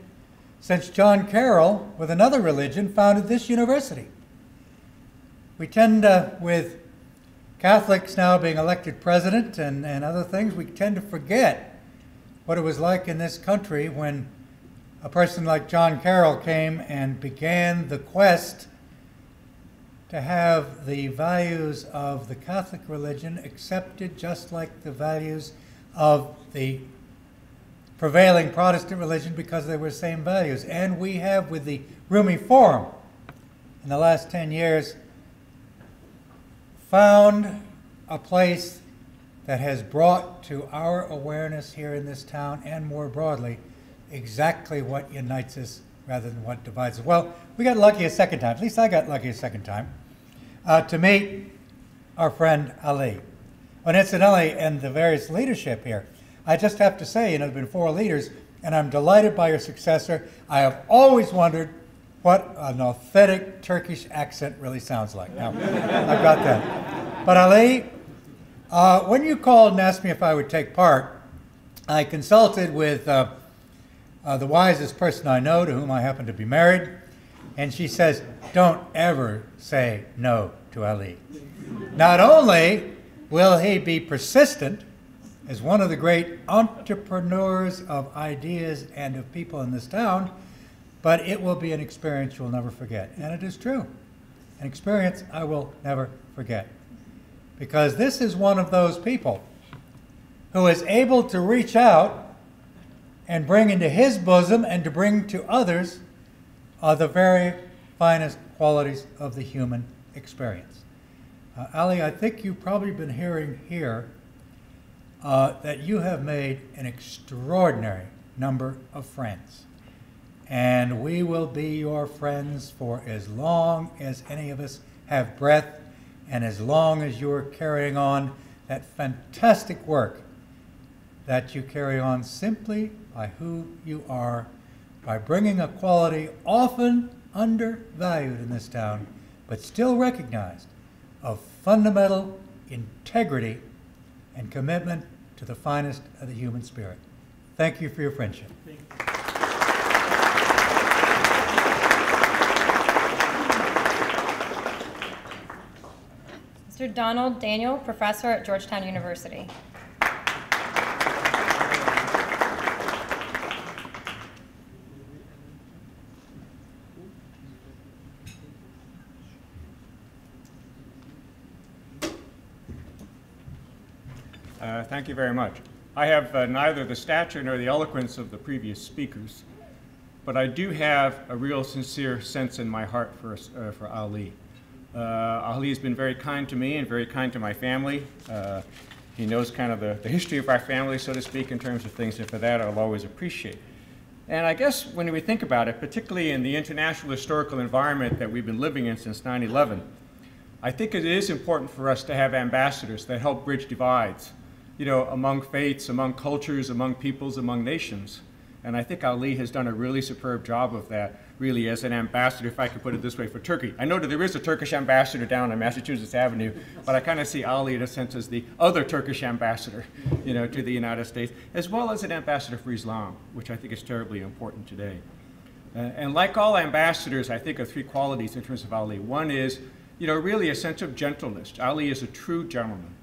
since John Carroll, with another religion, founded this university. We tend to, with Catholics now being elected president and other things, we tend to forget what it was like in this country when a person like John Carroll came and began the quest to have the values of the Catholic religion accepted just like the values of the prevailing Protestant religion, because they were the same values. And we have, with the Rumi Forum, in the last 10 years, found a place that has brought to our awareness here in this town and more broadly exactly what unites us rather than what divides us. Well, we got lucky a second time, at least I got lucky a second time, to meet our friend Ali. And incidentally, and the various leadership here, I just have to say, there have been 4 leaders, and I'm delighted by your successor. I have always wondered what an authentic Turkish accent really sounds like. Now, I've got that. But Ali, when you called and asked me if I would take part, I consulted with the wisest person I know, to whom I happen to be married, and she says, don't ever say no to Ali. Not only will he be persistent as one of the great entrepreneurs of ideas and of people in this town, but it will be an experience you'll never forget. And it is true, an experience I will never forget. Because this is one of those people who is able to reach out and bring into his bosom and to bring to others the very finest qualities of the human experience. Ali, I think you've probably been hearing here that you have made an extraordinary number of friends. And we will be your friends for as long as any of us have breath, and as long as you're carrying on that fantastic work that you carry on simply by who you are, by bringing a quality often undervalued in this town, but still recognized, of fundamental integrity and commitment to the finest of the human spirit. Thank you for your friendship. Mr. Donald Daniel, professor at Georgetown University. Thank you very much. I have neither the stature nor the eloquence of the previous speakers, but I do have a real sincere sense in my heart for Ali. Ali has been very kind to me and very kind to my family. He knows kind of the history of our family, so to speak, in terms of things, and for that I'll always appreciate. And I guess when we think about it, particularly in the international historical environment that we've been living in since 9/11, I think it is important for us to have ambassadors that help bridge divides, among faiths, among cultures, among peoples, among nations. And I think Ali has done a really superb job of that, really, as an ambassador, if I could put it this way, for Turkey. I know that there is a Turkish ambassador down on Massachusetts Avenue, but I kind of see Ali, in a sense, as the other Turkish ambassador, to the United States, as well as an ambassador for Islam, which I think is terribly important today. And like all ambassadors, I think of 3 qualities in terms of Ali. One is, really a sense of gentleness. Ali is a true gentleman.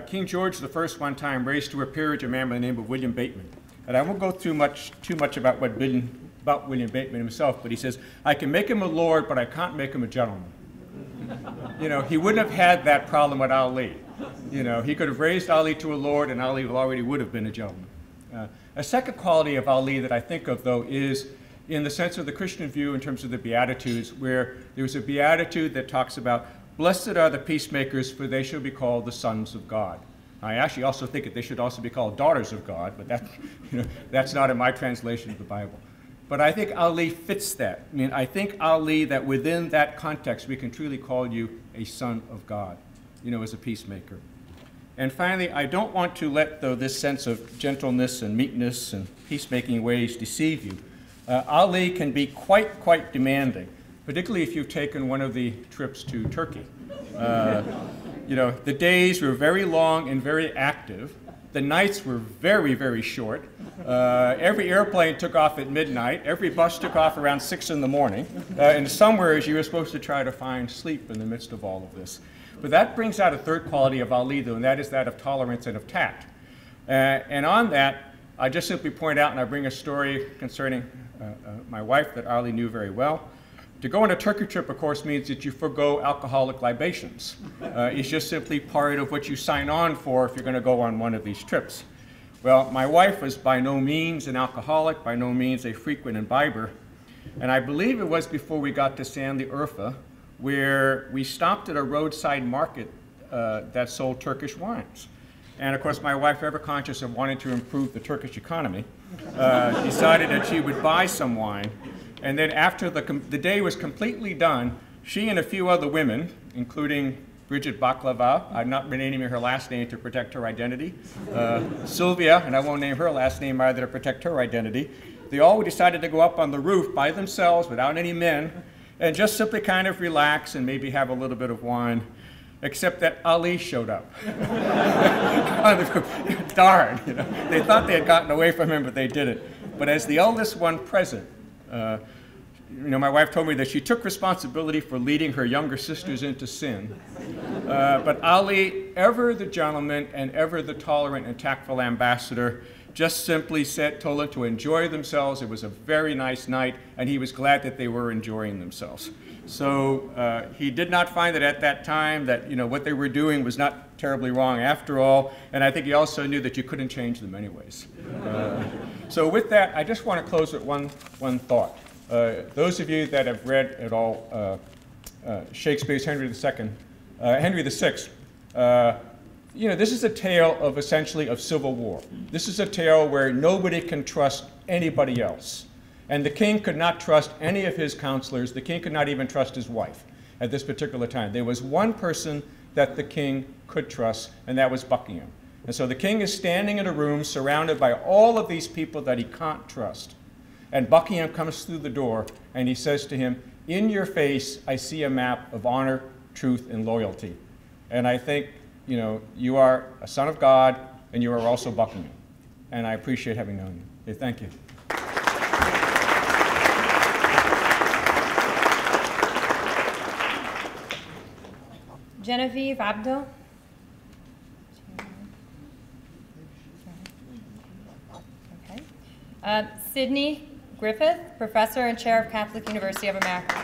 King George I one time raised to a peerage a man by the name of William Bateman. And I won't go too much about William Bateman himself, but he says, I can make him a lord, but I can't make him a gentleman. He wouldn't have had that problem with Ali. He could have raised Ali to a lord, and Ali already would have been a gentleman. A second quality of Ali that I think of, though, is in the sense of the Christian view in terms of the Beatitudes, where there's a Beatitude that talks about, blessed are the peacemakers, for they shall be called the sons of God. I actually also think that they should also be called daughters of God, but that's not in my translation of the Bible. But I think Ali fits that. I mean, I think Ali, that within that context, we can truly call you a son of God, you know, as a peacemaker. And finally, I don't want to let, though, this sense of gentleness and meekness and peacemaking ways deceive you. Ali can be quite demanding, particularly if you've taken one of the trips to Turkey. You know, the days were very long and very active. The nights were very short. Every airplane took off at midnight. Every bus took off around 6 in the morning. And somewhere you were supposed to try to find sleep in the midst of all of this. But that brings out a third quality of Ali, though, and that is that of tolerance and of tact. And on that, I just simply point out, and I bring a story concerning my wife that Ali knew very well. To go on a Turkey trip, of course, means that you forgo alcoholic libations. It's just simply part of what you sign on for if you're going to go on one of these trips. Well, my wife was by no means an alcoholic, by no means a frequent imbiber, and I believe it was before we got to Sandy Urfa, where we stopped at a roadside market that sold Turkish wines. And of course, my wife, ever conscious of wanting to improve the Turkish economy, decided that she would buy some wine. And then after the day was completely done, she and a few other women, including Bridget Baklava, I'm not renaming her last name to protect her identity, Sylvia, and I won't name her last name either to protect her identity, they all decided to go up on the roof by themselves without any men and just simply kind of relax and maybe have a little bit of wine, except that Ali showed up. Darn, you know. They thought they had gotten away from him, but they didn't. But as the eldest one present, you know, my wife told me that she took responsibility for leading her younger sisters into sin. But Ali, ever the gentleman and ever the tolerant and tactful ambassador, just simply told them to enjoy themselves. It was a very nice night, and he was glad that they were enjoying themselves. So he did not find that at that time that, you know, what they were doing was not terribly wrong after all, and I think he also knew that you couldn't change them anyways. So with that, I just want to close with one thought. Those of you that have read at all Shakespeare's Henry VI, you know, this is a tale of essentially of civil war. This is a tale where nobody can trust anybody else. And the king could not trust any of his counselors. The king could not even trust his wife at this particular time. There was one person that the king could trust, and that was Buckingham. And so the king is standing in a room surrounded by all of these people that he can't trust. And Buckingham comes through the door, and he says to him, "In your face, I see a map of honor, truth, and loyalty." And I think, you know, you are a son of God, and you are also Buckingham. And I appreciate having known you. Okay, thank you. Genevieve Abdo. Okay. Sydney Griffith, Professor and Chair of Catholic University of America.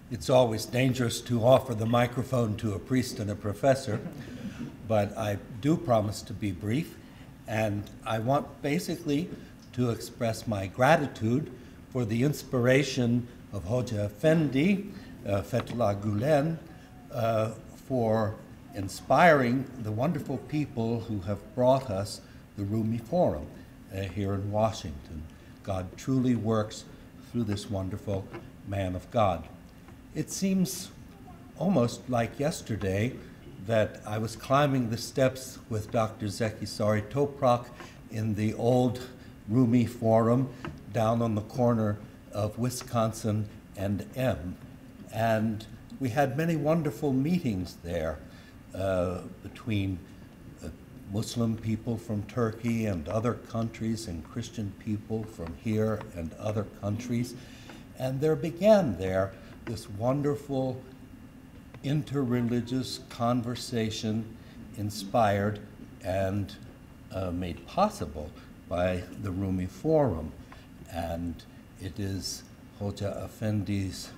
It's always dangerous to offer the microphone to a priest and a professor, but I do promise to be brief, and I want basically to express my gratitude for the inspiration of Hoca Effendi, Fethullah Gulen, for inspiring the wonderful people who have brought us the Rumi Forum here in Washington. God truly works through this wonderful man of God. It seems almost like yesterday that I was climbing the steps with Dr. Zeki Sari Toprak in the old Rumi Forum down on the corner of Wisconsin and M. And we had many wonderful meetings there between Muslim people from Turkey and other countries and Christian people from here and other countries. And there began there this wonderful interreligious conversation inspired and made possible by the Rumi Forum. And it is Hoca Effendi's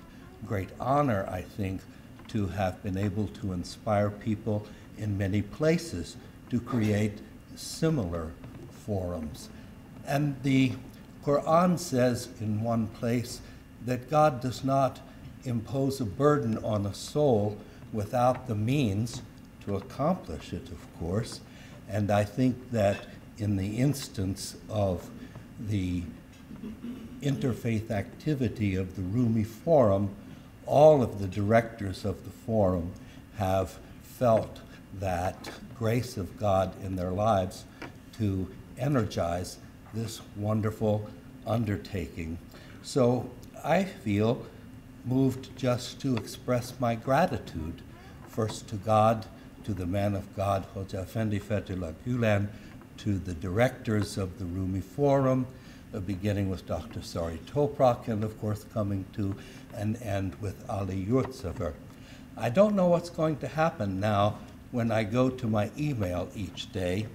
great honor, I think, to have been able to inspire people in many places to create similar forums. And the Quran says in one place that God does not impose a burden on a soul without the means to accomplish it, of course. And I think that in the instance of the interfaith activity of the Rumi Forum, all of the directors of the forum have felt that grace of God in their lives to energize this wonderful undertaking. So I feel moved just to express my gratitude, first to God, to the man of God, Hoca Efendi Fethullah Gülen, to the directors of the Rumi Forum, beginning with Dr. Sari Toprak, and of course coming to an end with Ali Yurtsever. I don't know what's going to happen now when I go to my email each day.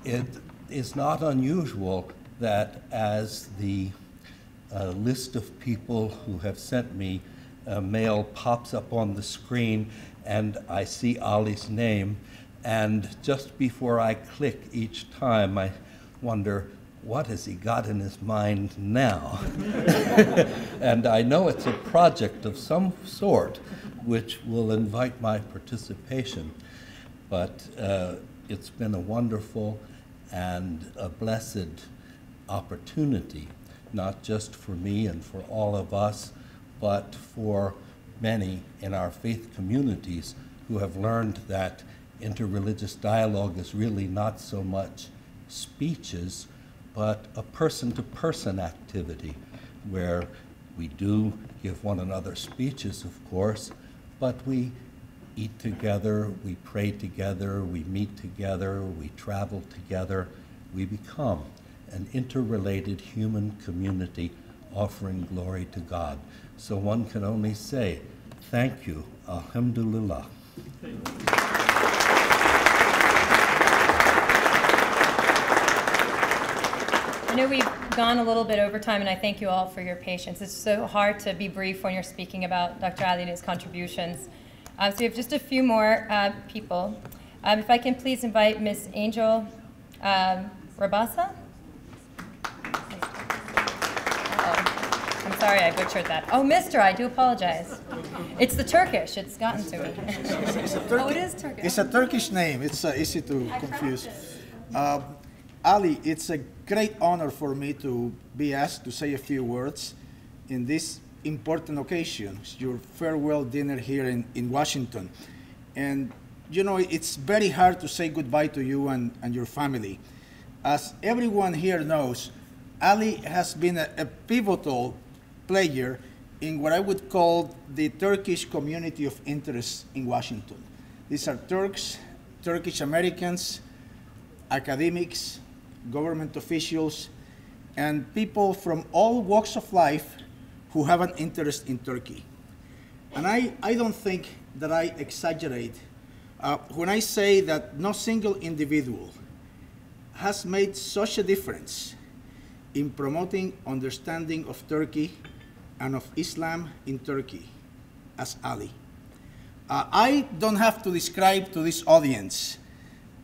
It is not unusual that as the list of people who have sent me mail pops up on the screen and I see Ali's name, and just before I click each time I wonder, what has he got in his mind now? And I know it's a project of some sort which will invite my participation, but it's been a wonderful and a blessed opportunity, not just for me and for all of us, but for many in our faith communities who have learned that interreligious dialogue is really not so much speeches, but a person-to-person activity where we do give one another speeches, of course, but we eat together, we pray together, we meet together, we travel together, we become an interrelated human community offering glory to God. So one can only say, thank you, alhamdulillah. I know we've gone a little bit over time, and I thank you all for your patience. It's so hard to be brief when you're speaking about Dr. Ali and his contributions. So we have just a few more people. If I can please invite Ms. Angel Rabasa. I'm sorry, I butchered that. Oh, Mr., I do apologize. It's the Turkish. It's gotten to me. Oh, it is Turkish. It's a Turkish name. It's easy to confuse. Ali, it's a great honor for me to be asked to say a few words in this important occasion, your farewell dinner here in Washington. And, you know, it's very hard to say goodbye to you and your family. As everyone here knows, Ali has been a pivotal player in what I would call the Turkish community of interest in Washington. These are Turks, Turkish Americans, academics, government officials, and people from all walks of life who have an interest in Turkey. And I don't think that I exaggerate when I say that no single individual has made such a difference in promoting understanding of Turkey and of Islam in Turkey as Ali. I don't have to describe to this audience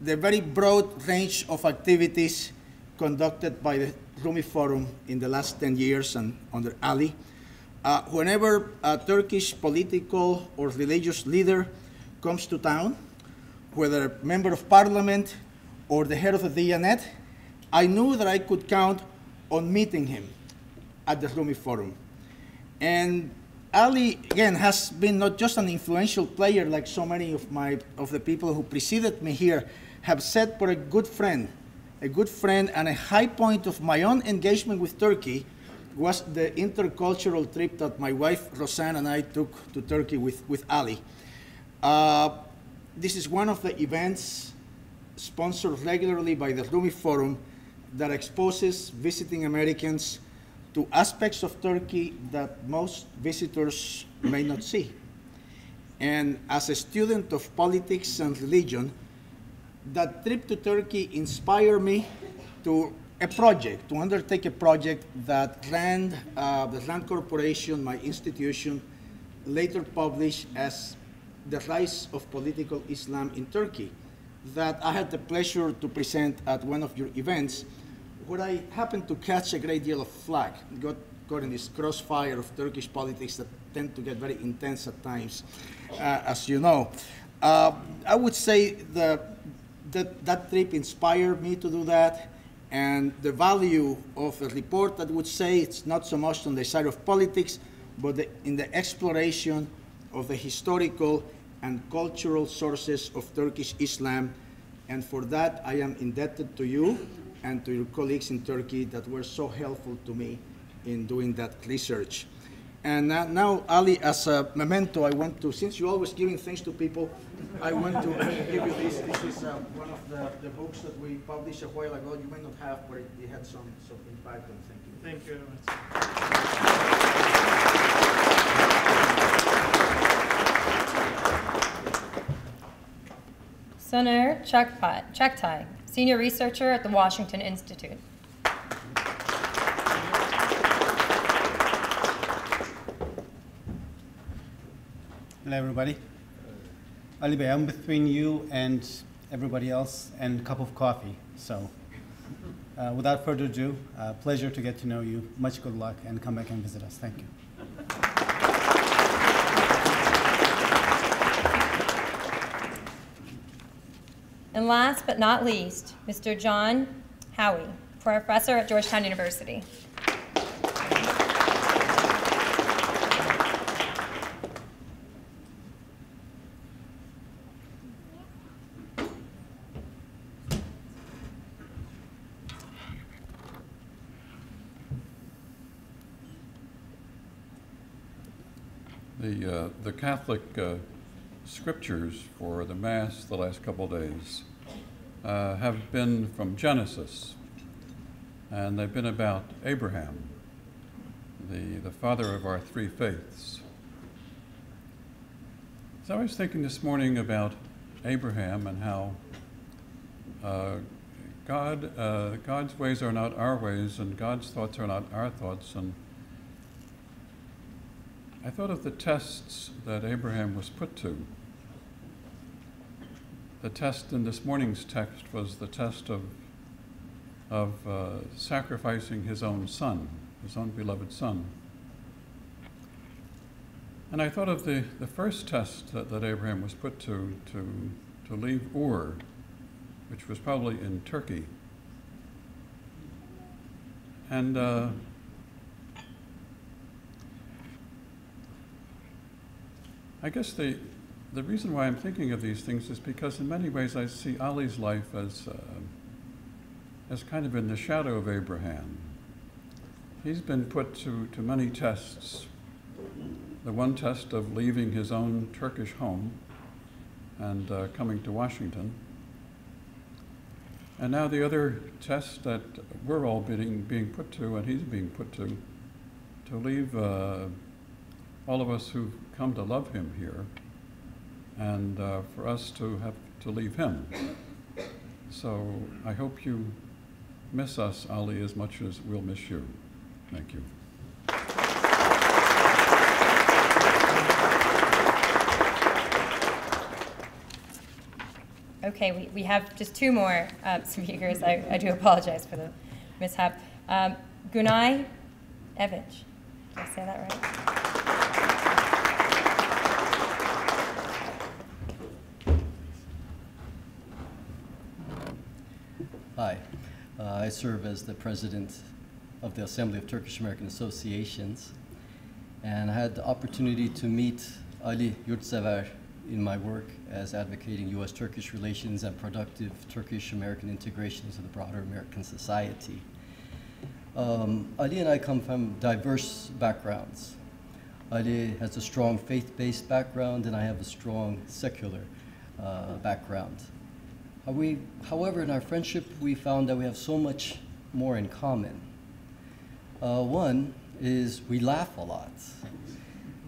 the very broad range of activities conducted by the Rumi Forum in the last 10 years and under Ali. Whenever a Turkish political or religious leader comes to town, whether a member of parliament or the head of the Diyanet, I knew that I could count on meeting him at the Rumi Forum. And Ali, again, has been not just an influential player like so many of the people who preceded me here have said, but a good friend and a high point of my own engagement with Turkey was the intercultural trip that my wife Rosanne and I took to Turkey with Ali. This is one of the events sponsored regularly by the Rumi Forum that exposes visiting Americans to aspects of Turkey that most visitors may not see. And as a student of politics and religion, that trip to Turkey inspired me to undertake a project that the RAND Corporation, my institution, later published as The Rise of Political Islam in Turkey, that I had the pleasure to present at one of your events, where I happened to catch a great deal of flack, got in this crossfire of Turkish politics that tend to get very intense at times, as you know. I would say the that trip inspired me to do that. And the value of a report that would say it's not so much on the side of politics, but in the exploration of the historical and cultural sources of Turkish Islam. And for that, I am indebted to you and to your colleagues in Turkey that were so helpful to me in doing that research. And now, Ali, as a memento, I want to, since you're always giving things to people, I want to give you this. This is one of the books that we published a while ago. You may not have, but it had some impact, and thank you. Thank you very much. Soner Chaktai, Senior Researcher at the Washington Institute. Hello, everybody. Ali Bey, I'm between you and everybody else and a cup of coffee. So without further ado, pleasure to get to know you. Much good luck, and come back and visit us. Thank you. And last but not least, Mr. John Howie, Professor at Georgetown University. The Catholic scriptures for the Mass the last couple of days have been from Genesis, and they've been about Abraham, the father of our three faiths. So I was thinking this morning about Abraham and how God's ways are not our ways, and God's thoughts are not our thoughts. And I thought of the tests that Abraham was put to. The test in this morning's text was the test of sacrificing his own son, his own beloved son. And I thought of the first test that Abraham was put to leave Ur, which was probably in Turkey. And I guess the reason why I'm thinking of these things is because in many ways I see Ali's life as kind of in the shadow of Abraham. He's been put to many tests. The one test of leaving his own Turkish home and coming to Washington. And now the other test that we're all being put to, and he's being put to leave all of us who've come to love him here, and for us to have to leave him. So I hope you miss us, Ali, as much as we'll miss you. Thank you. Okay, we have just two more speakers. I do apologize for the mishap. Gunay Evic. Did I say that right? Hi, I serve as the president of the Assembly of Turkish American Associations, and I had the opportunity to meet Ali Yurtsever in my work as advocating U.S.-Turkish relations and productive Turkish-American integration into the broader American society. Ali and I come from diverse backgrounds. Ali has a strong faith-based background, and I have a strong secular background. However, in our friendship, we found that we have so much more in common. One is we laugh a lot.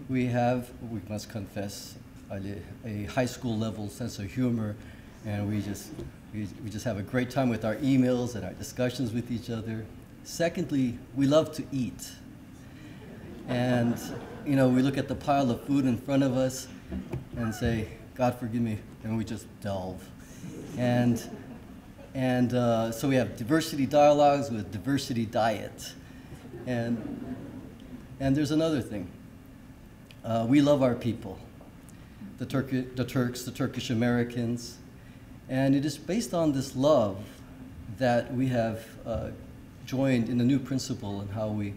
We must confess, a high school level sense of humor, and we just have a great time with our emails and our discussions with each other. Secondly, we love to eat. And, we look at the pile of food in front of us and say, God forgive me, and we just delve. And so we have diversity dialogues with diversity diet. And there's another thing. We love our people, the Turks, the Turkish Americans, And it is based on this love that we have joined in a new principle in how we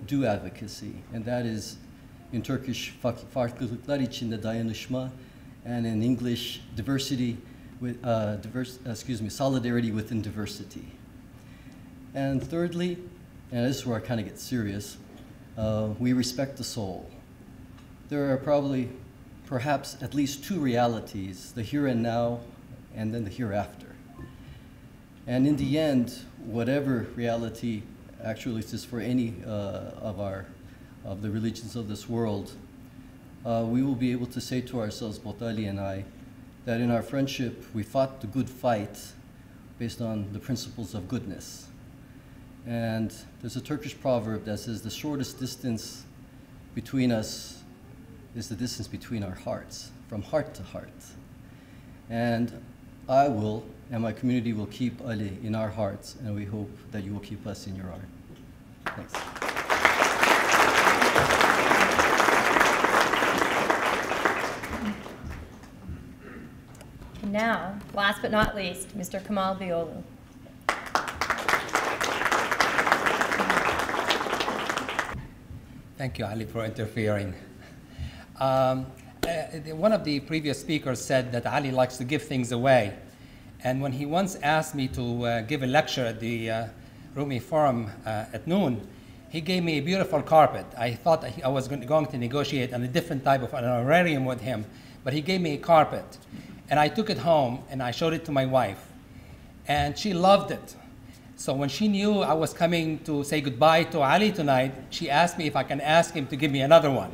do advocacy, and that is in Turkish farklılıklar içinde dayanışma, and in English diversity with solidarity within diversity. And thirdly, and this is where I kind of get serious, we respect the soul. There are perhaps at least two realities, the here and now and then the hereafter. And in the end, whatever reality actually exists for any of the religions of this world, we will be able to say to ourselves, both Ali and I, that in our friendship we fought the good fight based on the principles of goodness. And there's a Turkish proverb that says the shortest distance between us is the distance between our hearts, from heart to heart. And I will, and my community will keep Ali in our hearts, and we hope that you will keep us in your heart. Thanks. And now, last but not least, Mr. Kamal Biolu. Thank you, Ali, for interfering. One of the previous speakers said that Ali likes to give things away. And when he once asked me to give a lecture at the Rumi Forum at noon, he gave me a beautiful carpet. I thought I was going to negotiate on a different type of an honorarium with him, but he gave me a carpet. And I took it home and I showed it to my wife. And she loved it. So when she knew I was coming to say goodbye to Ali tonight, she asked me if I can ask him to give me another one.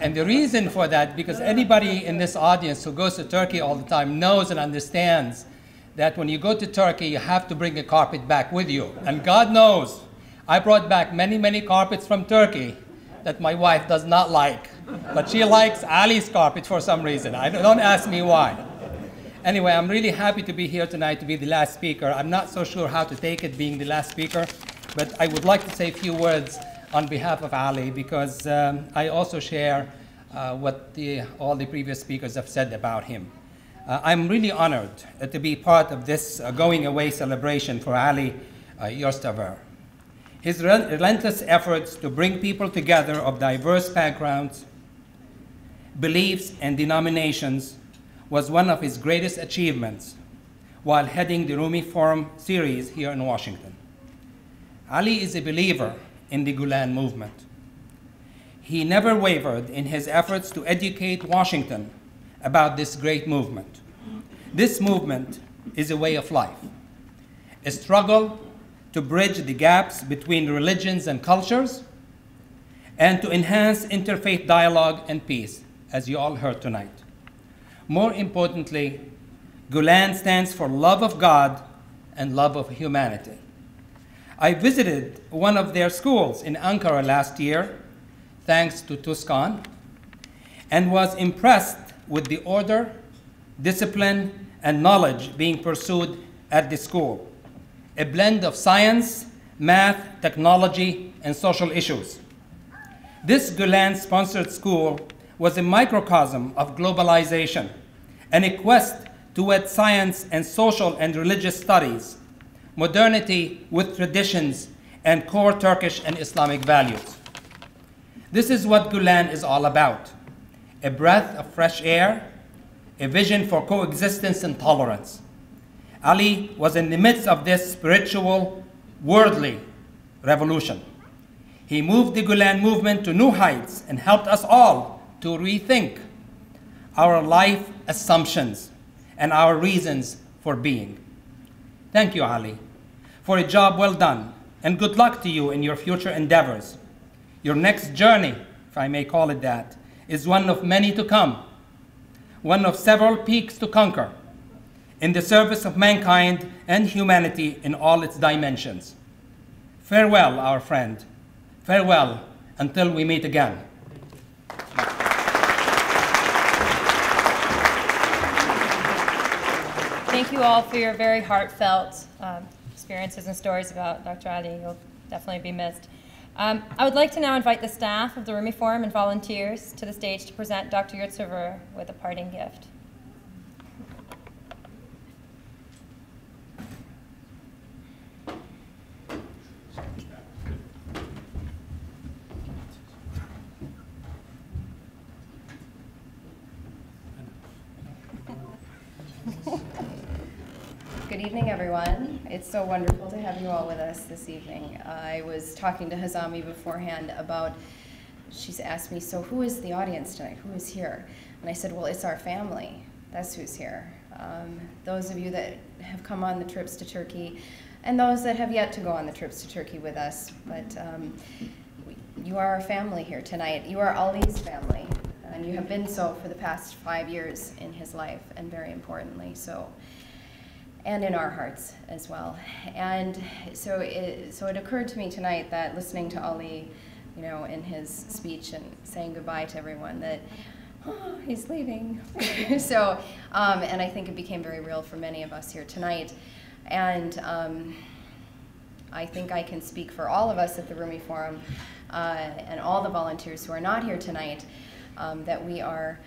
And the reason for that, because anybody in this audience who goes to Turkey all the time knows and understands that when you go to Turkey, you have to bring a carpet back with you. And God knows, I brought back many, many carpets from Turkey that my wife does not like. But she likes Ali's carpet for some reason. Don't ask me why. Anyway, I'm really happy to be here tonight to be the last speaker. I'm not so sure how to take it being the last speaker, but I would like to say a few words on behalf of Ali, because I also share what all the previous speakers have said about him. I'm really honored to be part of this going away celebration for Ali Yurtsever. His relentless efforts to bring people together of diverse backgrounds, beliefs, and denominations was one of his greatest achievements while heading the Rumi Forum series here in Washington. Ali is a believer in the Gulen movement. He never wavered in his efforts to educate Washington about this great movement. This movement is a way of life, a struggle to bridge the gaps between religions and cultures, and to enhance interfaith dialogue and peace, as you all heard tonight. More importantly, Gulen stands for love of God and love of humanity. I visited one of their schools in Ankara last year, thanks to Tuscan, and was impressed with the order, discipline, and knowledge being pursued at the school, a blend of science, math, technology, and social issues. This Gulen-sponsored school was a microcosm of globalization and a quest toward science and social and religious studies, modernity with traditions, and core Turkish and Islamic values. This is what Gulen is all about, a breath of fresh air, a vision for coexistence and tolerance. Ali was in the midst of this spiritual, worldly revolution. He moved the Gulen movement to new heights and helped us all to rethink our life assumptions and our reasons for being. Thank you, Ali, for a job well done, and good luck to you in your future endeavors. Your next journey, if I may call it that, is one of many to come, one of several peaks to conquer, in the service of mankind and humanity in all its dimensions. Farewell, our friend. Farewell until we meet again. Thank you all for your very heartfelt experiences and stories about Dr. Ali. You'll definitely be missed. I would like to now invite the staff of the Rumi Forum and volunteers to the stage to present Dr. Yurtsever with a parting gift. evening, everyone. It's so wonderful to have you all with us this evening. I was talking to Hazami beforehand about, she's asked me, so who is the audience tonight? Who is here? And I said, well, it's our family. That's who's here. Those of you that have come on the trips to Turkey, and those that have yet to go on the trips to Turkey with us. But you are our family here tonight. You are Ali's family, and you have been so for the past 5 years in his life, and very importantly so. And in our hearts as well. And so it occurred to me tonight that listening to Ali, you know, in his speech and saying goodbye to everyone, that oh, he's leaving. So, and I think it became very real for many of us here tonight. And I think I can speak for all of us at the Rumi Forum and all the volunteers who are not here tonight, that we are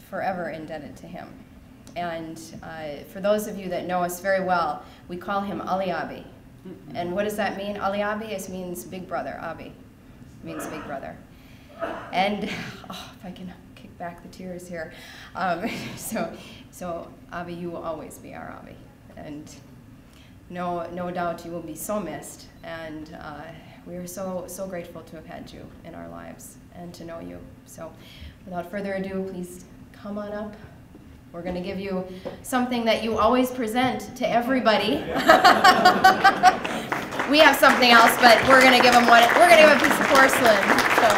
forever indebted to him. And for those of you that know us very well, we call him Ali Abi. And what does that mean? Ali Abi means big brother. Abi means big brother. And oh, if I can kick back the tears here. So Abi, you will always be our Abi. And no doubt you will be so missed. And we are so grateful to have had you in our lives and to know you. So without further ado, please come on up. We're going to give you something that you always present to everybody. We have something else, but we're going to give them one. We're going to give a piece of porcelain. So.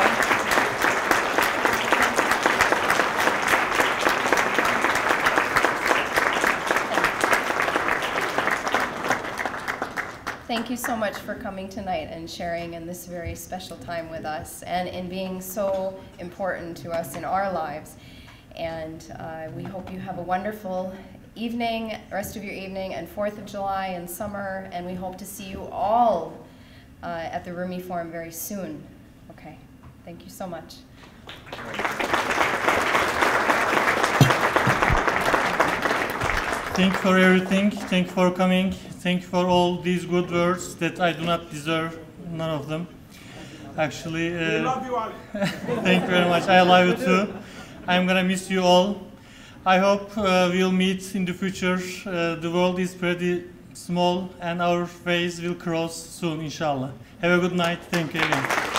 Thank you so much for coming tonight and sharing in this very special time with us and in being so important to us in our lives. And we hope you have a wonderful evening, rest of your evening, and 4th of July and summer, and we hope to see you all at the Rumi Forum very soon. Okay, thank you so much. Thank you for everything. Thank you for coming. Thank you for all these good words that I do not deserve, none of them. Actually, we love you, Ali. Thank you very much. I love you too. I'm gonna miss you all. I hope we'll meet in the future. The world is pretty small and our ways will cross soon, inshallah. Have a good night. Thank you again.